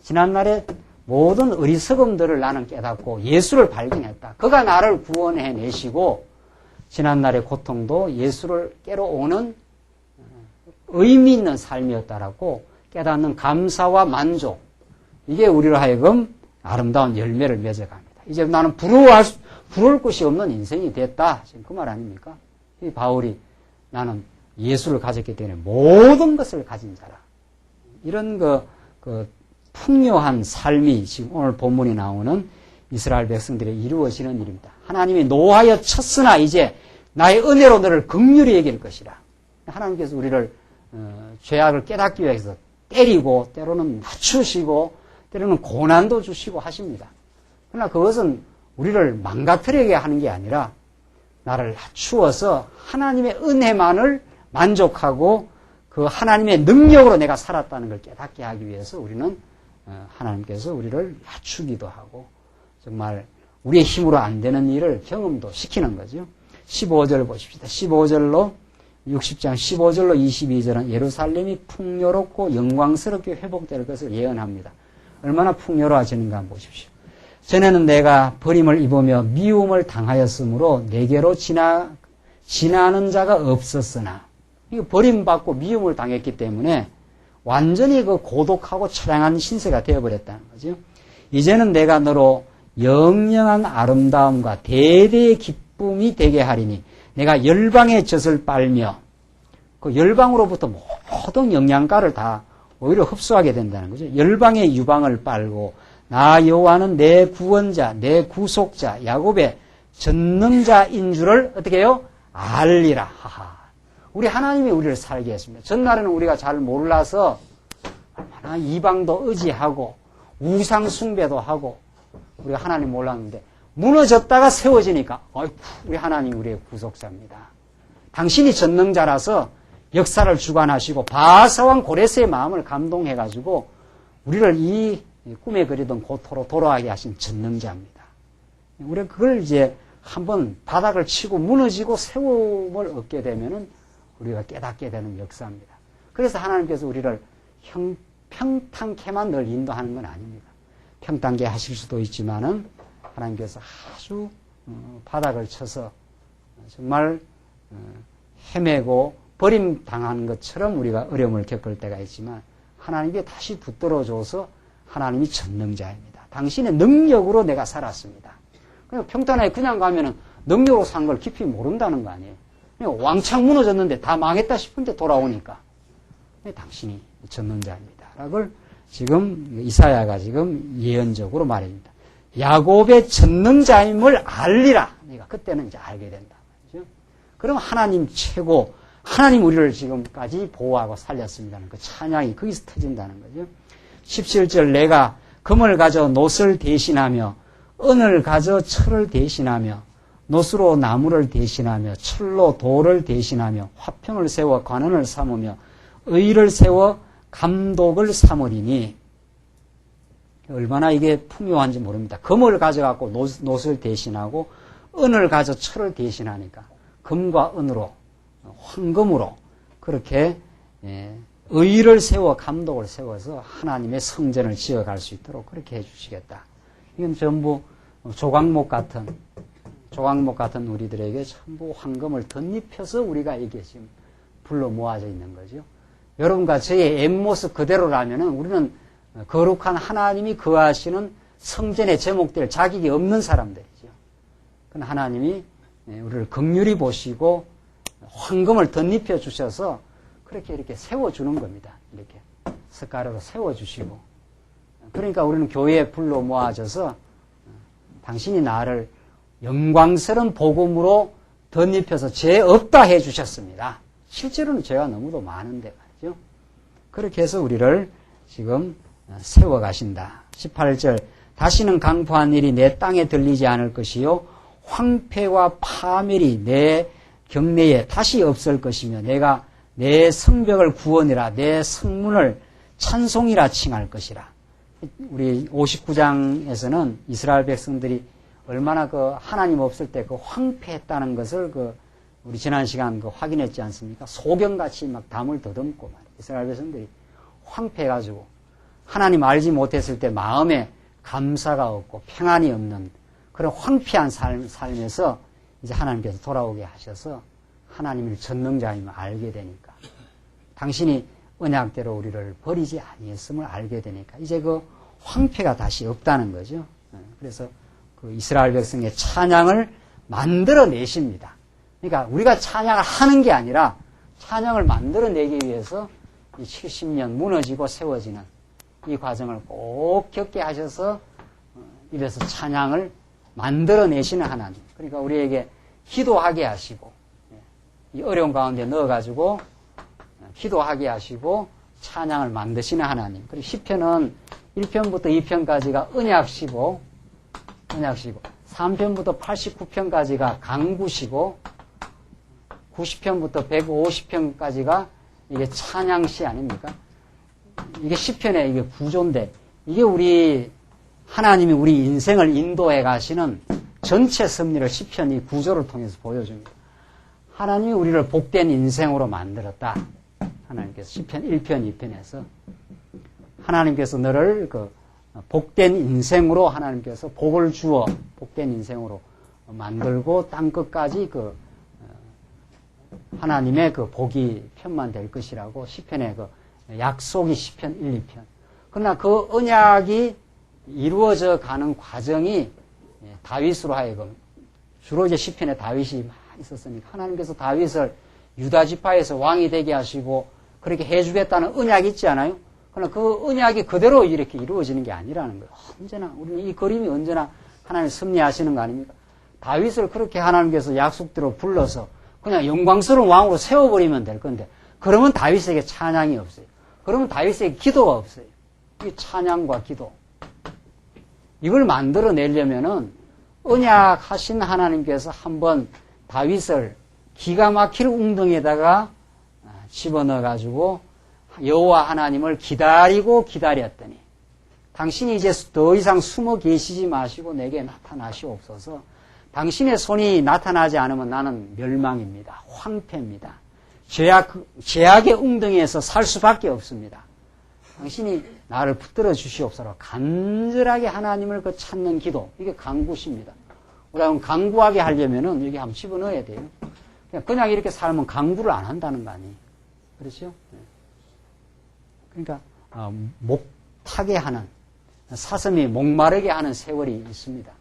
지난날의 모든 어리석음들을 나는 깨닫고 예수를 발견했다. 그가 나를 구원해 내시고 지난날의 고통도 예수를 깨러 오는 의미 있는 삶이었다라고 깨닫는 감사와 만족, 이게 우리로 하여금 아름다운 열매를 맺어갑니다. 이제 나는 부러울 것이 없는 인생이 됐다. 지금 그 말 아닙니까? 이 바울이 나는 예수를 가졌기 때문에 모든 것을 가진 자라. 이런 그 풍요한 삶이 지금 오늘 본문이 나오는 이스라엘 백성들이 이루어지는 일입니다. 하나님이 노하여 쳤으나 이제 나의 은혜로 너를 긍휼히 여길 것이라. 하나님께서 우리를 죄악을 깨닫기 위해서 때리고 때로는 낮추시고 때로는 고난도 주시고 하십니다. 그러나 그것은 우리를 망가뜨리게 하는 게 아니라 나를 낮추어서 하나님의 은혜만을 만족하고 그 하나님의 능력으로 내가 살았다는 걸 깨닫게 하기 위해서 우리는 하나님께서 우리를 낮추기도 하고 정말 우리의 힘으로 안 되는 일을 경험도 시키는 거죠. 15절 보십시다. 15절로 60장 15절로 22절은 예루살렘이 풍요롭고 영광스럽게 회복될 것을 예언합니다. 얼마나 풍요로워지는가 한번 보십시오. 전에는 내가 버림을 입으며 미움을 당하였으므로 내게로 지나는 자가 없었으나 이거 버림받고 미움을 당했기 때문에 완전히 그 고독하고 처량한 신세가 되어버렸다는 거죠. 이제는 내가 너로 영영한 아름다움과 대대의 기쁨이 되게 하리니 내가 열방의 젖을 빨며 그 열방으로부터 모든 영양가를 다 오히려 흡수하게 된다는 거죠. 열방의 유방을 빨고 나 여호와는 내 구원자, 내 구속자, 야곱의 전능자인 줄을 어떻게 해요? 알리라. 하하. 우리 하나님이 우리를 살게 했습니다. 전날에는 우리가 잘 몰라서 얼마나 이방도 의지하고 우상 숭배도 하고 우리가 하나님 몰랐는데 무너졌다가 세워지니까 우리 하나님 우리의 구속자입니다. 당신이 전능자라서 역사를 주관하시고 바사왕 고레스의 마음을 감동해가지고 우리를 이 꿈에 그리던 고토로 돌아가게 하신 전능자입니다. 우리가 그걸 이제 한번 바닥을 치고 무너지고 세움을 얻게 되면은 우리가 깨닫게 되는 역사입니다. 그래서 하나님께서 우리를 평탄케만 늘 인도하는 건 아닙니다. 평탄케 하실 수도 있지만은 하나님께서 아주 바닥을 쳐서 정말 헤매고 버림당한 것처럼 우리가 어려움을 겪을 때가 있지만 하나님께 다시 붙들어줘서 하나님이 전능자입니다. 당신의 능력으로 내가 살았습니다. 평탄하게 그냥 가면은 능력으로 산 걸 깊이 모른다는 거 아니에요. 왕창 무너졌는데 다 망했다 싶은데 돌아오니까 당신이 전능자입니다. 라고 지금 이사야가 지금 예언적으로 말해줍니다. 야곱의 전능자임을 알리라. 내가 그때는 이제 알게 된다. 그렇죠? 그럼 하나님 최고, 하나님 우리를 지금까지 보호하고 살렸습니다는 그 찬양이 거기서 터진다는 거죠. 17절 내가 금을 가져 놋을 대신하며 은을 가져 철을 대신하며 놋으로 나무를 대신하며 철로 돌을 대신하며 화평을 세워 관원을 삼으며 의를 세워 감독을 삼으리니 얼마나 이게 풍요한지 모릅니다. 금을 가져갖고 놋을 대신하고 은을 가져 철을 대신하니까 금과 은으로 황금으로 그렇게 의를 세워 감독을 세워서 하나님의 성전을 지어갈 수 있도록 그렇게 해주시겠다. 이건 전부 조각목 같은 우리들에게 전부 황금을 덧입혀서 우리가 이게 지금 불러 모아져 있는 거죠. 여러분과 저의 앱모습 그대로라면은 우리는 거룩한 하나님이 거하시는 성전에 제목될 자격이 없는 사람들이죠. 그러나 하나님이 우리를 긍휼히 보시고 황금을 덧입혀 주셔서 그렇게 이렇게 세워주는 겁니다. 이렇게 석가래로 세워주시고. 그러니까 우리는 교회에 불러 모아져서 당신이 나를 영광스러운 복음으로 덧입혀서 죄 없다 해주셨습니다. 실제로는 죄가 너무도 많은데 말이죠. 그렇게 해서 우리를 지금 세워가신다. 18절 다시는 강포한 일이 내 땅에 들리지 않을 것이요 황폐와 파멸이 내 경내에 다시 없을 것이며 내가 내 성벽을 구원이라 내 성문을 찬송이라 칭할 것이라. 우리 59장에서는 이스라엘 백성들이 얼마나 하나님 없을 때 황폐했다는 것을 우리 지난 시간 확인했지 않습니까? 소경같이 막 담을 더듬고 이스라엘 백성들이 황폐해가지고 하나님 알지 못했을 때 마음에 감사가 없고 평안이 없는 그런 황폐한 삶에서 이제 하나님께서 돌아오게 하셔서 하나님을 전능자임을 알게 되니까 당신이 언약대로 우리를 버리지 아니했음을 알게 되니까 이제 황폐가 다시 없다는 거죠. 그래서 이스라엘 백성의 찬양을 만들어내십니다. 그러니까 우리가 찬양을 하는 게 아니라 찬양을 만들어내기 위해서 이 70년 무너지고 세워지는 이 과정을 꼭 겪게 하셔서 이래서 찬양을 만들어내시는 하나님. 그러니까 우리에게 기도하게 하시고 이 어려운 가운데 넣어가지고 기도하게 하시고 찬양을 만드시는 하나님. 그리고 시편은 1편부터 2편까지가 언약시고 3편부터 89편까지가 강구시고 90편부터 150편까지가 이게 찬양시 아닙니까? 이게 시편의 이게 구조인데 이게 하나님이 우리 인생을 인도해 가시는 전체 섭리를 시편 이 구조를 통해서 보여줍니다. 하나님이 우리를 복된 인생으로 만들었다. 하나님께서 시편 1편, 2편에서 하나님께서 너를 복된 인생으로 하나님께서 복을 주어 복된 인생으로 만들고 땅끝까지 하나님의 복이 편만될 것이라고 시편의 약속이 시편 1, 2편. 그러나 그 언약이 이루어져 가는 과정이 다윗으로 하여금 주로 이제 시편에 다윗이 많이 있었으니까 하나님께서 다윗을 유다 지파에서 왕이 되게 하시고 그렇게 해주겠다는 언약이 있지 않아요? 그러나 그 언약이 그대로 이렇게 이루어지는 게 아니라는 거예요. 언제나 우리는 이 그림이 언제나 하나님 섭리하시는 거 아닙니까? 다윗을 그렇게 하나님께서 약속대로 불러서 그냥 영광스러운 왕으로 세워버리면 될 건데 그러면 다윗에게 찬양이 없어요. 그러면 다윗에게 기도가 없어요. 이 찬양과 기도. 이걸 만들어내려면은 언약하신 하나님께서 한번 다윗을 기가 막힐 웅덩이에다가 집어넣어가지고 여호와 하나님을 기다리고 기다렸더니 당신이 이제 더 이상 숨어 계시지 마시고 내게 나타나시옵소서. 당신의 손이 나타나지 않으면 나는 멸망입니다. 황폐입니다. 죄악의 웅덩이에서 살 수밖에 없습니다. 당신이 나를 붙들어 주시옵소서. 간절하게 하나님을 찾는 기도. 이게 강구십니다. 우리가 강구하게 하려면은 여기 한번 집어넣어야 돼요. 그냥 이렇게 살면 강구를 안 한다는 거 아니에요. 그렇죠? 그러니까 목타게 하는 사슴이 목마르게 하는 세월이 있습니다.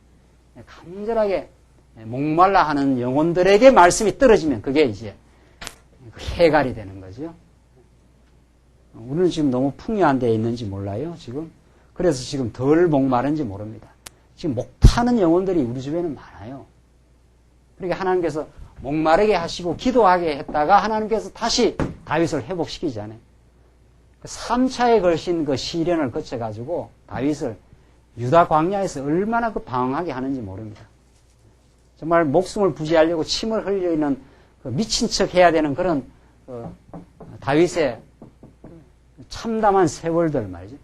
간절하게 목말라 하는 영혼들에게 말씀이 떨어지면 그게 이제 해갈이 되는 거죠. 우리는 지금 너무 풍요한 데에 있는지 몰라요, 지금. 그래서 지금 덜 목마른지 모릅니다. 지금 목타는 영혼들이 우리 주변에는 많아요. 그러니까 하나님께서 목마르게 하시고 기도하게 했다가 하나님께서 다시 다윗을 회복시키잖아요. 3차에 걸친 그 시련을 거쳐가지고 다윗을 유다 광야에서 얼마나 그 방황하게 하는지 모릅니다. 정말 목숨을 부지하려고 침을 흘려 있는 그 미친 척 해야 되는 그런 다윗의 참담한 세월들 말이죠.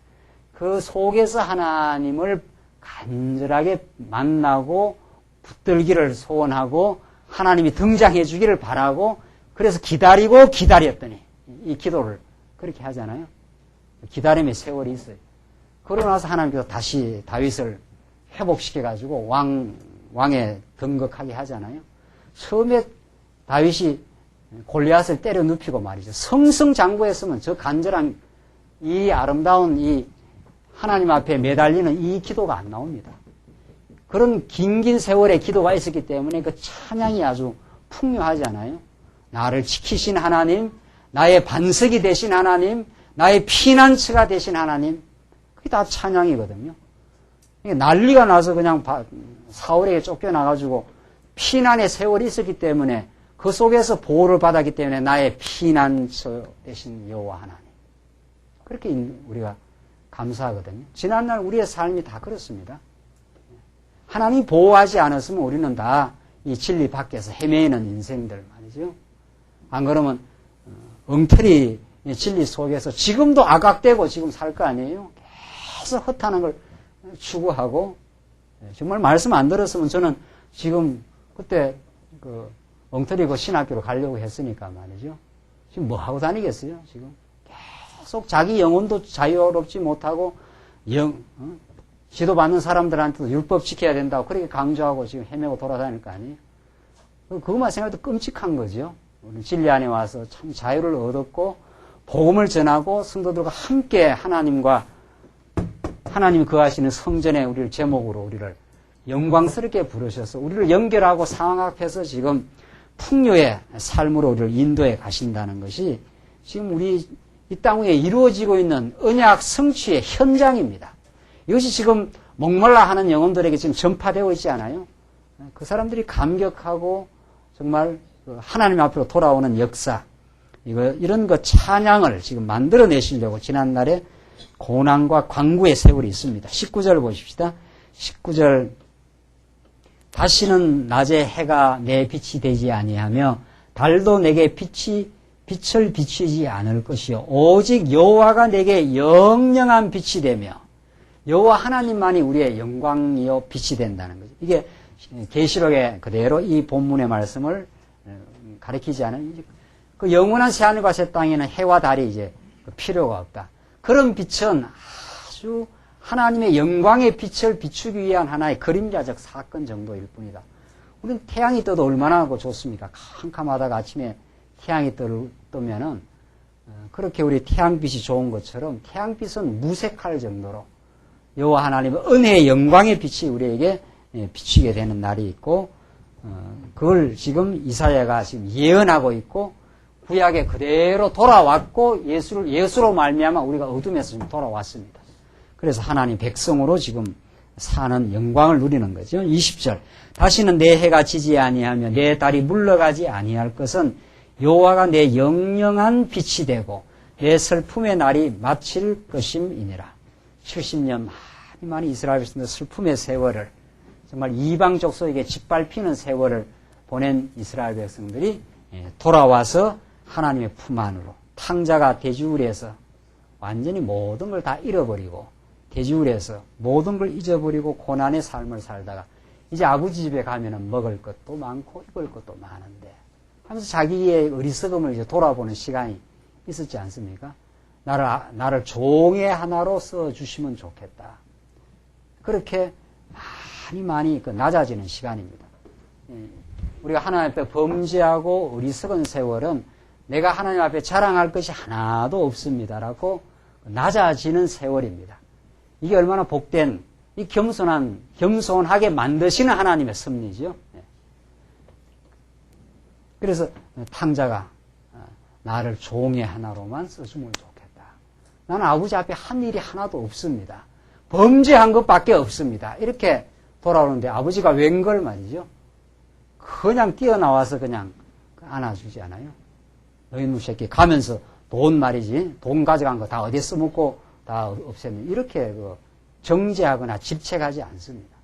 그 속에서 하나님을 간절하게 만나고 붙들기를 소원하고 하나님이 등장해 주기를 바라고 그래서 기다리고 기다렸더니 이 기도를 그렇게 하잖아요. 기다림의 세월이 있어요. 그러고 나서 하나님께서 다시 다윗을 회복시켜가지고 왕에 등극하게 하잖아요. 처음에 다윗이 골리앗을 때려 눕히고 말이죠. 성성장구했으면 저 간절한 이 아름다운 이 하나님 앞에 매달리는 이 기도가 안 나옵니다. 그런 긴 세월의 기도가 있었기 때문에 그 찬양이 아주 풍요하잖아요. 나를 지키신 하나님, 나의 반석이 되신 하나님, 나의 피난처가 되신 하나님, 그게 다 찬양이거든요. 난리가 나서 그냥 사울에게 쫓겨나가지고 피난의 세월이 있었기 때문에 그 속에서 보호를 받았기 때문에 나의 피난처 되신 여호와 하나님. 그렇게 우리가 감사하거든요. 지난날 우리의 삶이 다 그렇습니다. 하나님이 보호하지 않았으면 우리는 다 이 진리 밖에서 헤매이는 인생들 말이죠. 안 그러면 엉터리 진리 속에서 지금도 악악되고 지금 살 거 아니에요. 계속 허탄한 걸 추구하고 정말 말씀 안 들었으면 저는 지금 그때 그 엉터리 그 신학교로 가려고 했으니까 말이죠. 지금 뭐 하고 다니겠어요? 지금 계속 자기 영혼도 자유롭지 못하고 지도받는 사람들한테도 율법 지켜야 된다고 그렇게 강조하고 지금 헤매고 돌아다닐 거 아니에요? 그것만 생각해도 끔찍한 거죠. 우리 진리 안에 와서 참 자유를 얻었고 복음을 전하고 성도들과 함께 하나님과 하나님 거하시는 성전에 우리를 제목으로 우리를 영광스럽게 부르셔서 우리를 연결하고 상황 앞에서 지금 풍요의 삶으로 우리를 인도해 가신다는 것이 지금 우리 이 땅 위에 이루어지고 있는 언약 성취의 현장입니다. 이것이 지금 목말라 하는 영혼들에게 지금 전파되고 있지 않아요? 그 사람들이 감격하고 정말 하나님 앞으로 돌아오는 역사, 이런 거 찬양을 지금 만들어내시려고 지난날에 고난과 광구의 세월이 있습니다. 19절 보십시다. 19절 다시는 낮에 해가 내 빛이 되지 아니하며 달도 내게 빛을 비추지 않을 것이요 오직 여호와가 내게 영영한 빛이 되며 여호와 하나님만이 우리의 영광이요 빛이 된다는 거죠. 이게 계시록에 그대로 이 본문의 말씀을 가리키지 않은 그 영원한 새하늘과 새 땅에는 해와 달이 이제 필요가 없다. 그런 빛은 아주 하나님의 영광의 빛을 비추기 위한 하나의 그림자적 사건 정도일 뿐이다. 우리는 태양이 떠도 얼마나 좋습니까? 캄캄하다가 아침에 태양이 뜨면은 그렇게 우리 태양빛이 좋은 것처럼 태양빛은 무색할 정도로 여호와 하나님의 은혜의 영광의 빛이 우리에게 비추게 되는 날이 있고 그걸 지금 이사야가 지금 예언하고 있고 구약에 그대로 돌아왔고 예수로 말미암아 우리가 어둠에서 지금 돌아왔습니다. 그래서 하나님 백성으로 지금 사는 영광을 누리는 거죠. 20절 다시는 내 해가 지지 아니하며 내 달이 물러가지 아니할 것은 여호와가 내 영영한 빛이 되고 내 슬픔의 날이 마칠 것임이니라. 70년 많이 이스라엘 백성들 슬픔의 세월을 정말 이방 족속에게 짓밟히는 세월을 보낸 이스라엘 백성들이 돌아와서 하나님의 품 안으로 탕자가 돼지우리에서 완전히 모든 걸 다 잃어버리고 돼지우리에서 모든 걸 잊어버리고 고난의 삶을 살다가 이제 아버지 집에 가면은 먹을 것도 많고 입을 것도 많은데 하면서 자기의 어리석음을 이제 돌아보는 시간이 있었지 않습니까? 나를 종의 하나로 써주시면 좋겠다. 그렇게 많이 낮아지는 시간입니다. 우리가 하나님 앞에 범죄하고 어리석은 세월은 내가 하나님 앞에 자랑할 것이 하나도 없습니다라고 낮아지는 세월입니다. 이게 얼마나 복된, 이 겸손하게 만드시는 하나님의 섭리죠. 그래서 탕자가 나를 종의 하나로만 써주면 좋겠다. 나는 아버지 앞에 한 일이 하나도 없습니다. 범죄한 것밖에 없습니다. 이렇게 돌아오는데 아버지가 웬걸 말이죠. 그냥 뛰어나와서 그냥 안아주지 않아요. 너희 놈 새끼 가면서 돈 말이지. 돈 가져간 거 다 어디에 써먹고 다 없앴네. 이렇게 정죄하거나 질책하지 않습니다.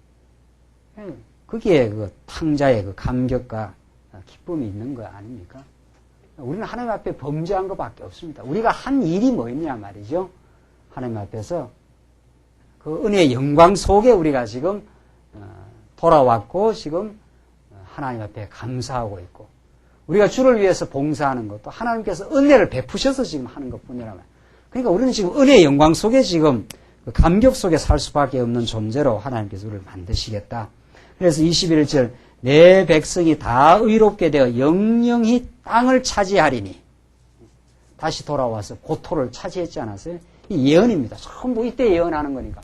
거기에 그 탕자의 그 감격과 기쁨이 있는 거 아닙니까? 우리는 하나님 앞에 범죄한 것밖에 없습니다. 우리가 한 일이 뭐였냐 말이죠. 하나님 앞에서 그 은혜의 영광 속에 우리가 지금 돌아왔고 지금 하나님 앞에 감사하고 있고 우리가 주를 위해서 봉사하는 것도 하나님께서 은혜를 베푸셔서 지금 하는 것뿐이라 말이에요. 그러니까 우리는 지금 은혜의 영광 속에 지금 그 감격 속에 살 수밖에 없는 존재로 하나님께서 우리를 만드시겠다. 그래서 21절 내 백성이 다 의롭게 되어 영영히 땅을 차지하리니 다시 돌아와서 고토를 차지했지 않았어요? 이 예언입니다. 전부 이때 예언하는 거니까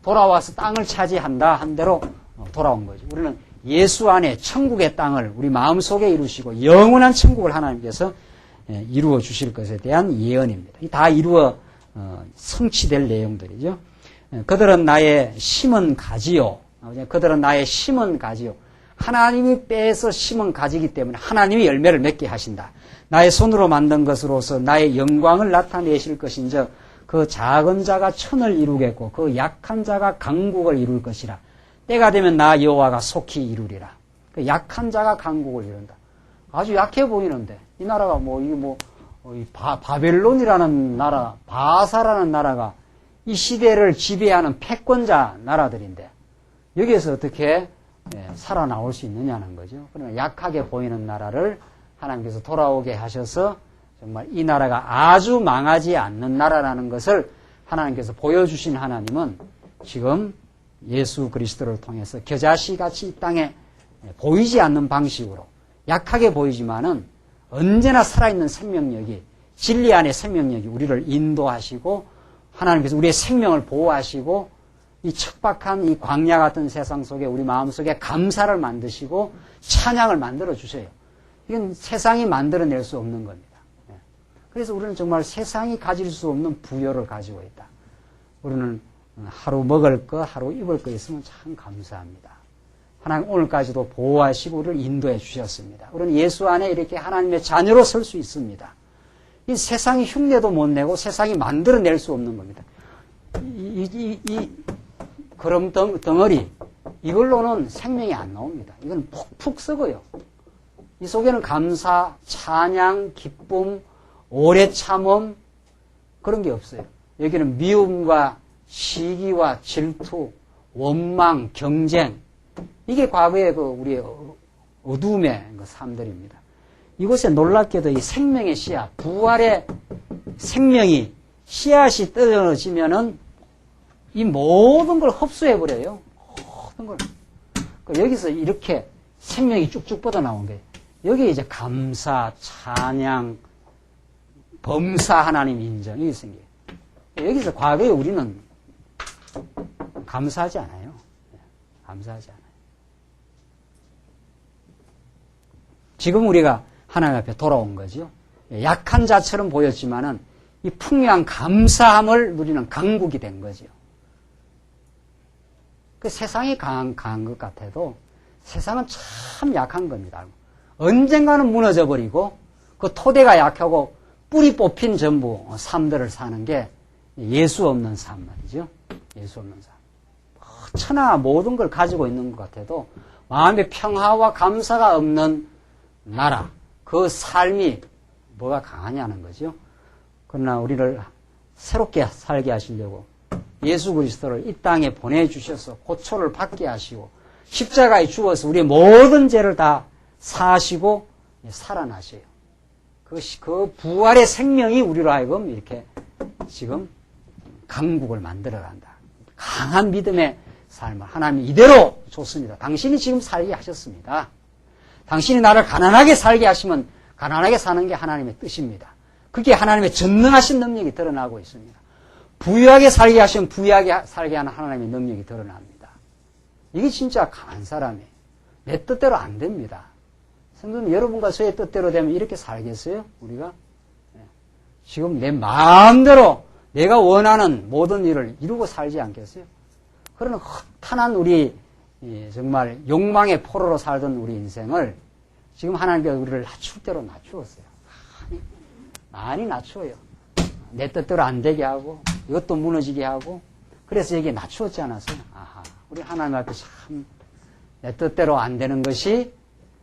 돌아와서 땅을 차지한다 한 대로 돌아온 거죠. 우리는 예수 안에 천국의 땅을 우리 마음속에 이루시고 영원한 천국을 하나님께서 이루어 주실 것에 대한 예언입니다. 다 이루어 성취될 내용들이죠. 그들은 나의 심은 가지요. 그들은 나의 심은 가지요. 하나님이 빼서 심은 가지이기 때문에 하나님이 열매를 맺게 하신다. 나의 손으로 만든 것으로서 나의 영광을 나타내실 것인즉 그 작은 자가 천을 이루겠고 그 약한 자가 강국을 이룰 것이라. 때가 되면 나 여호와가 속히 이루리라. 그 약한 자가 강국을 이룬다. 아주 약해 보이는데 이 나라가 바벨론이라는 나라, 바사라는 나라가 이 시대를 지배하는 패권자 나라들인데 여기에서 어떻게 살아나올 수 있느냐는 거죠. 그러나 약하게 보이는 나라를 하나님께서 돌아오게 하셔서 정말 이 나라가 아주 망하지 않는 나라라는 것을 하나님께서 보여주신 하나님은 지금 예수 그리스도를 통해서 겨자씨같이 이 땅에 보이지 않는 방식으로 약하게 보이지만은 언제나 살아있는 생명력이 진리 안의 생명력이 우리를 인도하시고 하나님께서 우리의 생명을 보호하시고 이 척박한 이 광야 같은 세상 속에 우리 마음속에 감사를 만드시고 찬양을 만들어 주세요. 이건 세상이 만들어낼 수 없는 겁니다. 그래서 우리는 정말 세상이 가질 수 없는 부여를 가지고 있다. 우리는 하루 먹을 거, 하루 입을 거 있으면 참 감사합니다. 하나님 오늘까지도 보호하시고 우리를 인도해 주셨습니다. 우리는 예수 안에 이렇게 하나님의 자녀로 설 수 있습니다. 이 세상이 흉내도 못 내고 세상이 만들어낼 수 없는 겁니다. 이 그럼 덩어리 이걸로는 생명이 안 나옵니다. 이건 푹푹 썩어요. 이 속에는 감사, 찬양, 기쁨, 오래 참음 그런 게 없어요. 여기는 미움과 시기와 질투, 원망, 경쟁 이게 과거의 그 우리의 어두움의 그 삶들입니다. 이곳에 놀랍게도 이 생명의 씨앗, 부활의 생명이 씨앗이 떨어지면은 이 모든 걸 흡수해버려요. 모든 걸. 여기서 이렇게 생명이 쭉쭉 뻗어나온 거예요. 여기에 이제 감사, 찬양, 범사 하나님 인정, 이게 생겨요. 여기서 과거에 우리는 감사하지 않아요. 감사하지 않아요. 지금 우리가 하나님 앞에 돌아온 거죠. 약한 자처럼 보였지만은 이 풍요한 감사함을 누리는 강국이 된 거죠. 그 세상이 강한 것 같아도 세상은 참 약한 겁니다. 언젠가는 무너져 버리고 그 토대가 약하고 뿌리 뽑힌 전부 삶들을 사는 게 예수 없는 삶 말이죠. 예수 없는 삶. 천하 모든 걸 가지고 있는 것 같아도 마음의 평화와 감사가 없는 나라, 그 삶이 뭐가 강하냐는 거죠. 그러나 우리를 새롭게 살게 하시려고 예수 그리스도를 이 땅에 보내주셔서 고초를 받게 하시고 십자가에 죽어서 우리의 모든 죄를 다 사하시고 살아나셔요. 그 부활의 생명이 우리로 하여금 이렇게 지금 강국을 만들어간다. 강한 믿음의 삶을 하나님이 이대로 줬습니다. 당신이 지금 살게 하셨습니다. 당신이 나를 가난하게 살게 하시면 가난하게 사는 게 하나님의 뜻입니다. 그게 하나님의 전능하신 능력이 드러나고 있습니다. 부유하게 살게 하시면 부유하게 살게 하는 하나님의 능력이 드러납니다. 이게 진짜 강한 사람이에요. 내 뜻대로 안 됩니다. 성도님, 여러분과 저의 뜻대로 되면 이렇게 살겠어요? 우리가? 지금 내 마음대로 내가 원하는 모든 일을 이루고 살지 않겠어요? 그러나 허탄한 우리 정말 욕망의 포로로 살던 우리 인생을 지금 하나님께서 우리를 낮출 대로 낮추었어요. 많이 낮추어요. 내 뜻대로 안 되게 하고 이것도 무너지게 하고 그래서 여기에 낮추었지 않았어요? 아하, 우리 하나님 앞에 참 내 뜻대로 안 되는 것이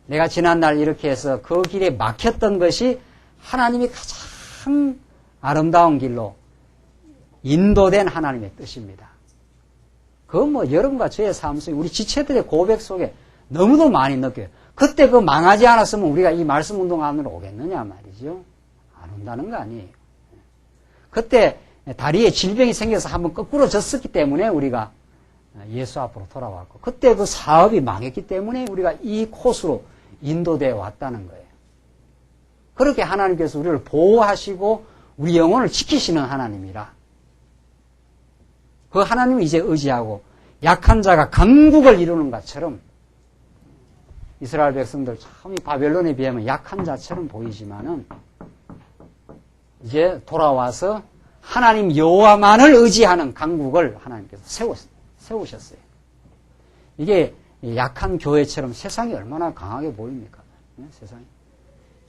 내가 지난날 이렇게 해서 그 길에 막혔던 것이 하나님이 가장 아름다운 길로 인도된 하나님의 뜻입니다. 그건 뭐 여러분과 저의 삶 속에 우리 지체들의 고백 속에 너무도 많이 느껴요. 그때 그 망하지 않았으면 우리가 이 말씀 운동 안으로 오겠느냐 말이죠. 안 온다는 거 아니에요. 그때 다리에 질병이 생겨서 한번 거꾸로 졌었기 때문에 우리가 예수 앞으로 돌아왔고, 그때 그 사업이 망했기 때문에 우리가 이 코스로 인도되어 왔다는 거예요. 그렇게 하나님께서 우리를 보호하시고 우리 영혼을 지키시는 하나님이라. 그 하나님을 이제 의지하고 약한 자가 강국을 이루는 것처럼, 이스라엘 백성들 참 이 바벨론에 비하면 약한 자처럼 보이지만은 이제 돌아와서 하나님 여호와만을 의지하는 강국을 하나님께서 세우셨어요. 이게 약한 교회처럼 세상이 얼마나 강하게 보입니까? 세상이.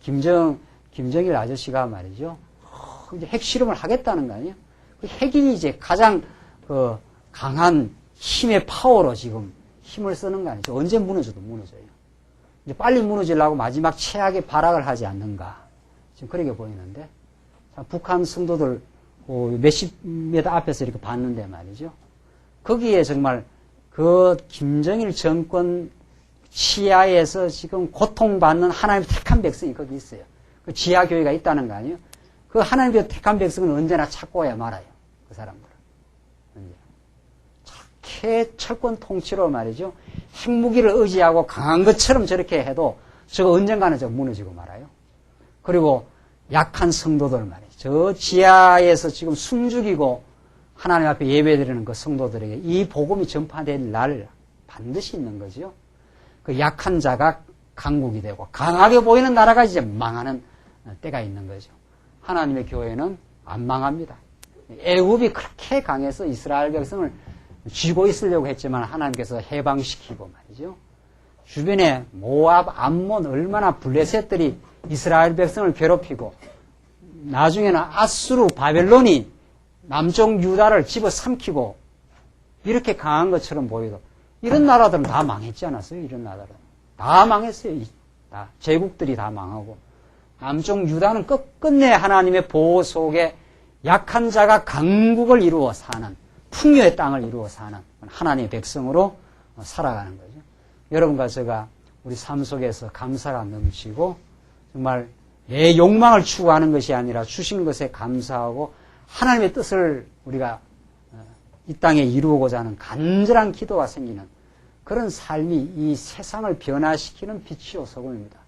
김정일 아저씨가 말이죠. 이제 핵실험을 하겠다는 거 아니에요? 그 핵이 이제 가장 그 강한 힘의 파워로 지금 힘을 쓰는 거 아니죠? 언제 무너져도 무너져요. 이제 빨리 무너지려고 마지막 최악의 발악을 하지 않는가. 지금 그렇게 보이는데. 북한 성도들 몇십 미터 앞에서 이렇게 봤는데 말이죠. 거기에 정말 그 김정일 정권 치하에서 지금 고통받는 하나님 택한 백성이 거기 있어요. 그 지하교회가 있다는 거 아니에요? 그 하나님의 택한 백성은 언제나 찾고 와야 말아요. 그 사람들은. 저렇게 철권 통치로 말이죠. 핵무기를 의지하고 강한 것처럼 저렇게 해도 저거 언젠가는 저 무너지고 말아요. 그리고 약한 성도들 말이에요. 저 지하에서 지금 숨죽이고 하나님 앞에 예배드리는 그 성도들에게 이 복음이 전파될 날 반드시 있는 거죠. 그 약한 자가 강국이 되고 강하게 보이는 나라가 이제 망하는 때가 있는 거죠. 하나님의 교회는 안 망합니다. 애굽이 그렇게 강해서 이스라엘 백성을 쥐고 있으려고 했지만 하나님께서 해방시키고 말이죠. 주변에 모압, 암몬, 얼마나 블레셋들이 이스라엘 백성을 괴롭히고 나중에는 아수르, 바벨론이 남쪽 유다를 집어삼키고 이렇게 강한 것처럼 보이도 이런 나라들은 다 망했지 않았어요? 이런 나라들은. 다 망했어요. 제국들이 다 망하고. 남쪽 유다는 끝끝내 하나님의 보호 속에 약한 자가 강국을 이루어 사는, 풍요의 땅을 이루어 사는 하나님의 백성으로 살아가는 거죠. 여러분과 제가 우리 삶 속에서 감사가 넘치고 정말 내 욕망을 추구하는 것이 아니라 주신 것에 감사하고 하나님의 뜻을 우리가 이 땅에 이루고자 하는 간절한 기도가 생기는 그런 삶이 이 세상을 변화시키는 빛이요 소금입니다.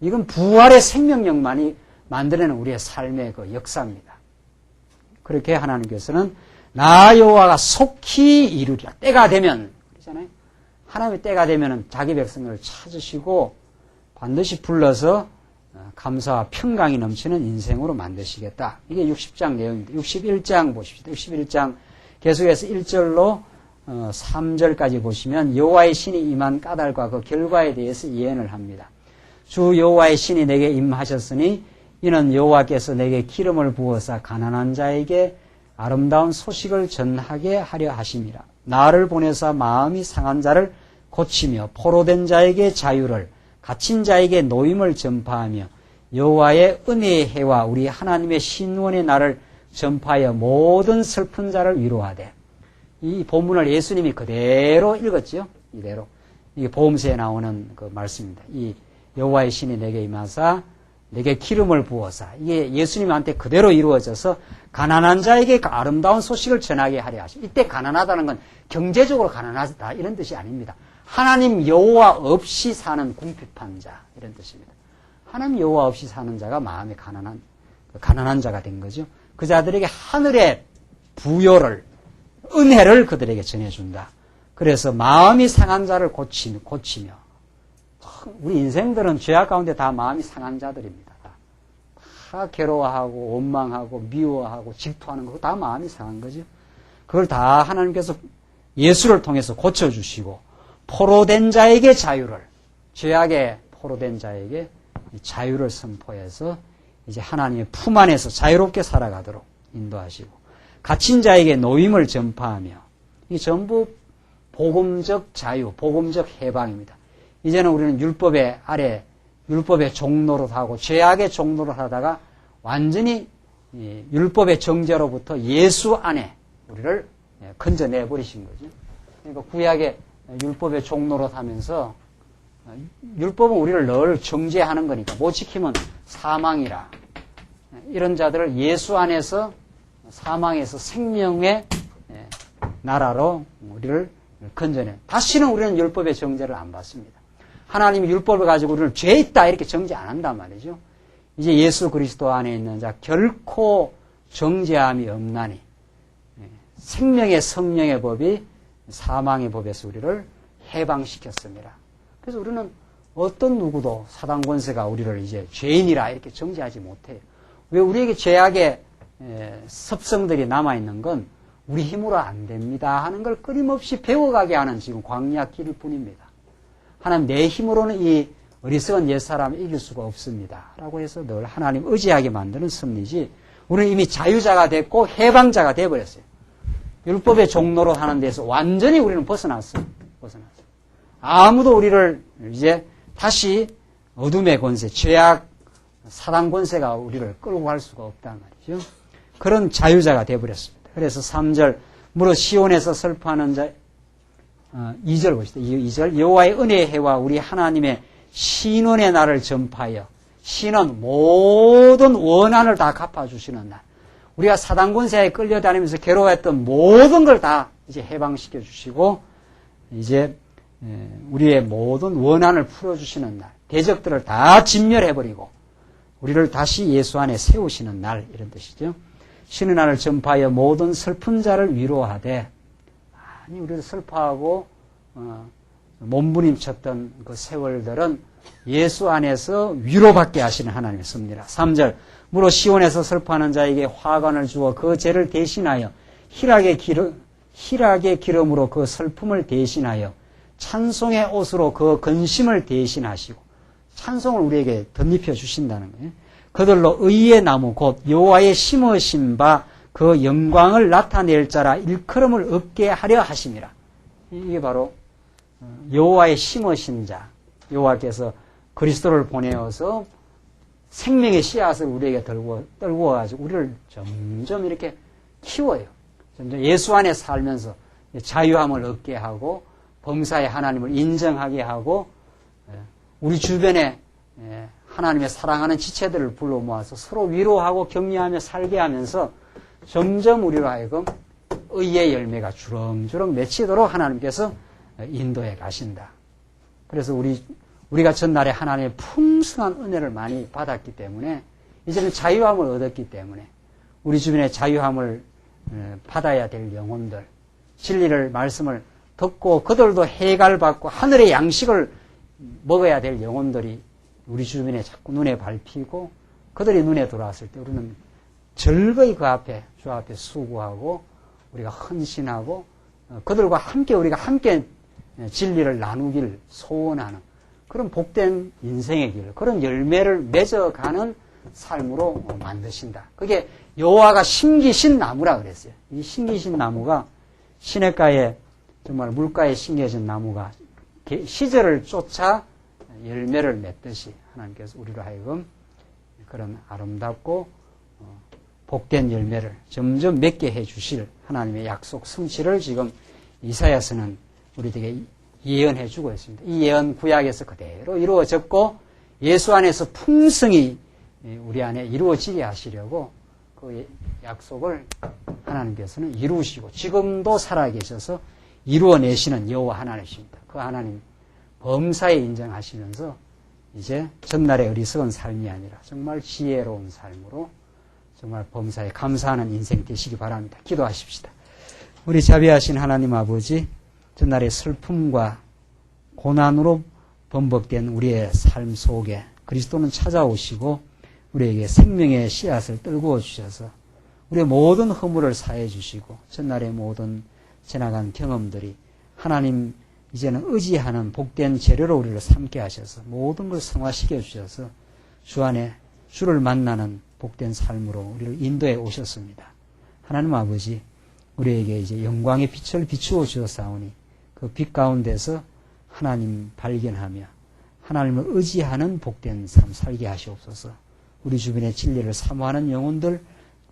이건 부활의 생명력만이 만들어내는 우리의 삶의 그 역사입니다. 그렇게 하나님께서는 나 여호와가 속히 이루리라. 때가 되면 그러잖아요. 하나님의 때가 되면은 자기 백성을 찾으시고 반드시 불러서 감사와 평강이 넘치는 인생으로 만드시겠다. 이게 60장 내용입니다. 61장 보십시다. 61장 계속해서 1절로 3절까지 보시면 여호와의 신이 임한 까닭과 그 결과에 대해서 예언을 합니다. 주 여호와의 신이 내게 임하셨으니 이는 여호와께서 내게 기름을 부어서 가난한 자에게 아름다운 소식을 전하게 하려 하심이라. 나를 보내사 마음이 상한 자를 고치며 포로된 자에게 자유를, 갇힌 자에게 노임을 전파하며 여호와의 은혜의 해와 우리 하나님의 신원의 날을 전파하여 모든 슬픈 자를 위로하되. 이 본문을 예수님이 그대로 읽었죠. 이대로. 이게 보험서에 나오는 그 말씀입니다. 이 여호와의 신이 내게 임하사 내게 기름을 부어사. 이게 예수님한테 그대로 이루어져서 가난한 자에게 그 아름다운 소식을 전하게 하려 하십니다. 이때 가난하다는 건 경제적으로 가난하다 이런 뜻이 아닙니다. 하나님 여호와 없이 사는 궁핍한 자 이런 뜻입니다. 하나님 여호와 없이 사는 자가 마음이 가난한 자가 된 거죠. 그 자들에게 하늘의 부요를, 은혜를 그들에게 전해준다. 그래서 마음이 상한 자를 고치며 우리 인생들은 죄악 가운데 다 마음이 상한 자들입니다. 다 괴로워하고 원망하고 미워하고 질투하는 거 다 마음이 상한 거죠. 그걸 다 하나님께서 예수를 통해서 고쳐주시고 포로된 자에게 자유를, 죄악에 포로된 자에게 자유를 선포해서 이제 하나님의 품 안에서 자유롭게 살아가도록 인도하시고 갇힌 자에게 노임을 전파하며 이 전부 복음적 자유, 복음적 해방입니다. 이제는 우리는 율법의 아래, 율법의 종로로 하고 죄악의 종로로 하다가 완전히 율법의 정죄로부터 예수 안에 우리를 건져내 버리신 거죠. 그러니까 구약의 율법의 종로로 하면서 율법은 우리를 늘 정죄하는 거니까 못 지키면 사망이라. 이런 자들을 예수 안에서 사망에서 생명의 나라로 우리를 건져내. 다시는 우리는 율법의 정죄를 안 받습니다. 하나님이 율법을 가지고 우리를 죄 있다 이렇게 정죄 안 한단 말이죠. 이제 예수 그리스도 안에 있는 자 결코 정죄함이 없나니 생명의 성령의 법이 사망의 법에서 우리를 해방시켰습니다. 그래서 우리는 어떤 누구도 사단 권세가 우리를 이제 죄인이라 이렇게 정죄하지 못해요. 왜 우리에게 죄악의 습성들이 남아있는 건 우리 힘으로 안 됩니다 하는 걸 끊임없이 배워가게 하는 지금 광야 길일 뿐입니다. 하나님 내 힘으로는 이 어리석은 옛사람을 이길 수가 없습니다 라고 해서 늘 하나님 의지하게 만드는 섭리지 우리는 이미 자유자가 됐고 해방자가 돼버렸어요. 율법의 종로로 하는 데서 완전히 우리는 벗어났어요. 아무도 우리를 이제 다시 어둠의 권세, 죄악, 사단 권세가 우리를 끌고 갈 수가 없단 말이죠. 그런 자유자가 돼버렸습니다. 그래서 3절 무릇 시온에서 슬퍼하는 자 2절 보시죠. 2절 여호와의 은혜의 해와 우리 하나님의 신원의 날을 전파하여 신원 모든 원한을 다 갚아주시는 날. 우리가 사단 권세에 끌려다니면서 괴로워했던 모든 걸 다 이제 해방시켜 주시고 이제 우리의 모든 원한을 풀어주시는 날. 대적들을 다 진멸해버리고 우리를 다시 예수 안에 세우시는 날 이런 뜻이죠. 신의 날을 전파하여 모든 슬픈 자를 위로하되 많이 우리를 슬퍼하고 몸부림쳤던 그 세월들은 예수 안에서 위로받게 하시는 하나님의 섭리라. 3절 무릇 시온에서 슬퍼하는 자에게 화관을 주어 그 죄를 대신하여 희락의 기름으로 그 슬픔을 대신하여 찬송의 옷으로 그 근심을 대신하시고 찬송을 우리에게 덧입혀 주신다는 거예요. 그들로 의의 나무 곧 여호와의 심으신 바 그 영광을 나타낼 자라 일컬음을 얻게 하려 하심이라. 이게 바로 여호와의 심으신 자, 여호와께서 그리스도를 보내어서 생명의 씨앗을 우리에게 떨구어 가지고 우리를 점점 이렇게 키워요. 점점 예수 안에 살면서 자유함을 얻게 하고 범사의 하나님을 인정하게 하고 우리 주변에 하나님의 사랑하는 지체들을 불러 모아서 서로 위로하고 격려하며 살게 하면서 점점 우리로 하여금 의의 열매가 주렁주렁 맺히도록 하나님께서 인도해 가신다. 그래서 우리가 전날에 하나님의 풍성한 은혜를 많이 받았기 때문에 이제는 자유함을 얻었기 때문에 우리 주변에 자유함을 받아야 될 영혼들, 진리를 말씀을 듣고 그들도 해갈받고 하늘의 양식을 먹어야 될 영혼들이 우리 주변에 자꾸 눈에 밟히고 그들이 눈에 들어왔을 때 우리는 즐거이 주 앞에 수고하고 우리가 헌신하고 그들과 함께 우리가 함께 진리를 나누길 소원하는 그런 복된 인생의 길, 그런 열매를 맺어가는 삶으로 만드신다. 그게 여호와가 심기신 나무라 그랬어요. 이 심기신 나무가 시냇가에 정말 물가에 심겨진 나무가 시절을 쫓아 열매를 맺듯이 하나님께서 우리로 하여금 그런 아름답고 복된 열매를 점점 맺게 해주실 하나님의 약속 성취를 지금 이사야서는 우리에게 예언해 주고 있습니다. 이 예언 구약에서 그대로 이루어졌고 예수 안에서 풍성히 우리 안에 이루어지게 하시려고 그 약속을 하나님께서는 이루시고 지금도 살아계셔서 이루어내시는 여호와 하나님이십니다. 그 하나님 범사에 인정하시면서 이제 전날의 어리석은 삶이 아니라 정말 지혜로운 삶으로 정말 범사에 감사하는 인생 되시기 바랍니다. 기도하십시다. 우리 자비하신 하나님 아버지, 전날의 슬픔과 고난으로 번복된 우리의 삶 속에 그리스도는 찾아오시고 우리에게 생명의 씨앗을 떨구어 주셔서 우리의 모든 허물을 사해 주시고 전날의 모든 지나간 경험들이 하나님 이제는 의지하는 복된 재료로 우리를 삼게 하셔서 모든 걸 성화시켜 주셔서 주 안에 주를 만나는 복된 삶으로 우리를 인도해 오셨습니다. 하나님 아버지, 우리에게 이제 영광의 빛을 비추어 주셨사오니 그 빛 가운데서 하나님 발견하며 하나님을 의지하는 복된 삶 살게 하시옵소서. 우리 주변에 진리를 사모하는 영혼들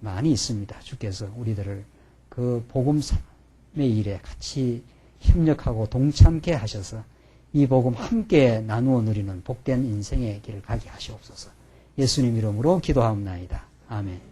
많이 있습니다. 주께서 우리들을 그 복음의 일에 같이 협력하고 동참케 하셔서 이 복음 함께 나누어 누리는 복된 인생의 길을 가게 하시옵소서. 예수님 이름으로 기도하옵나이다. 아멘.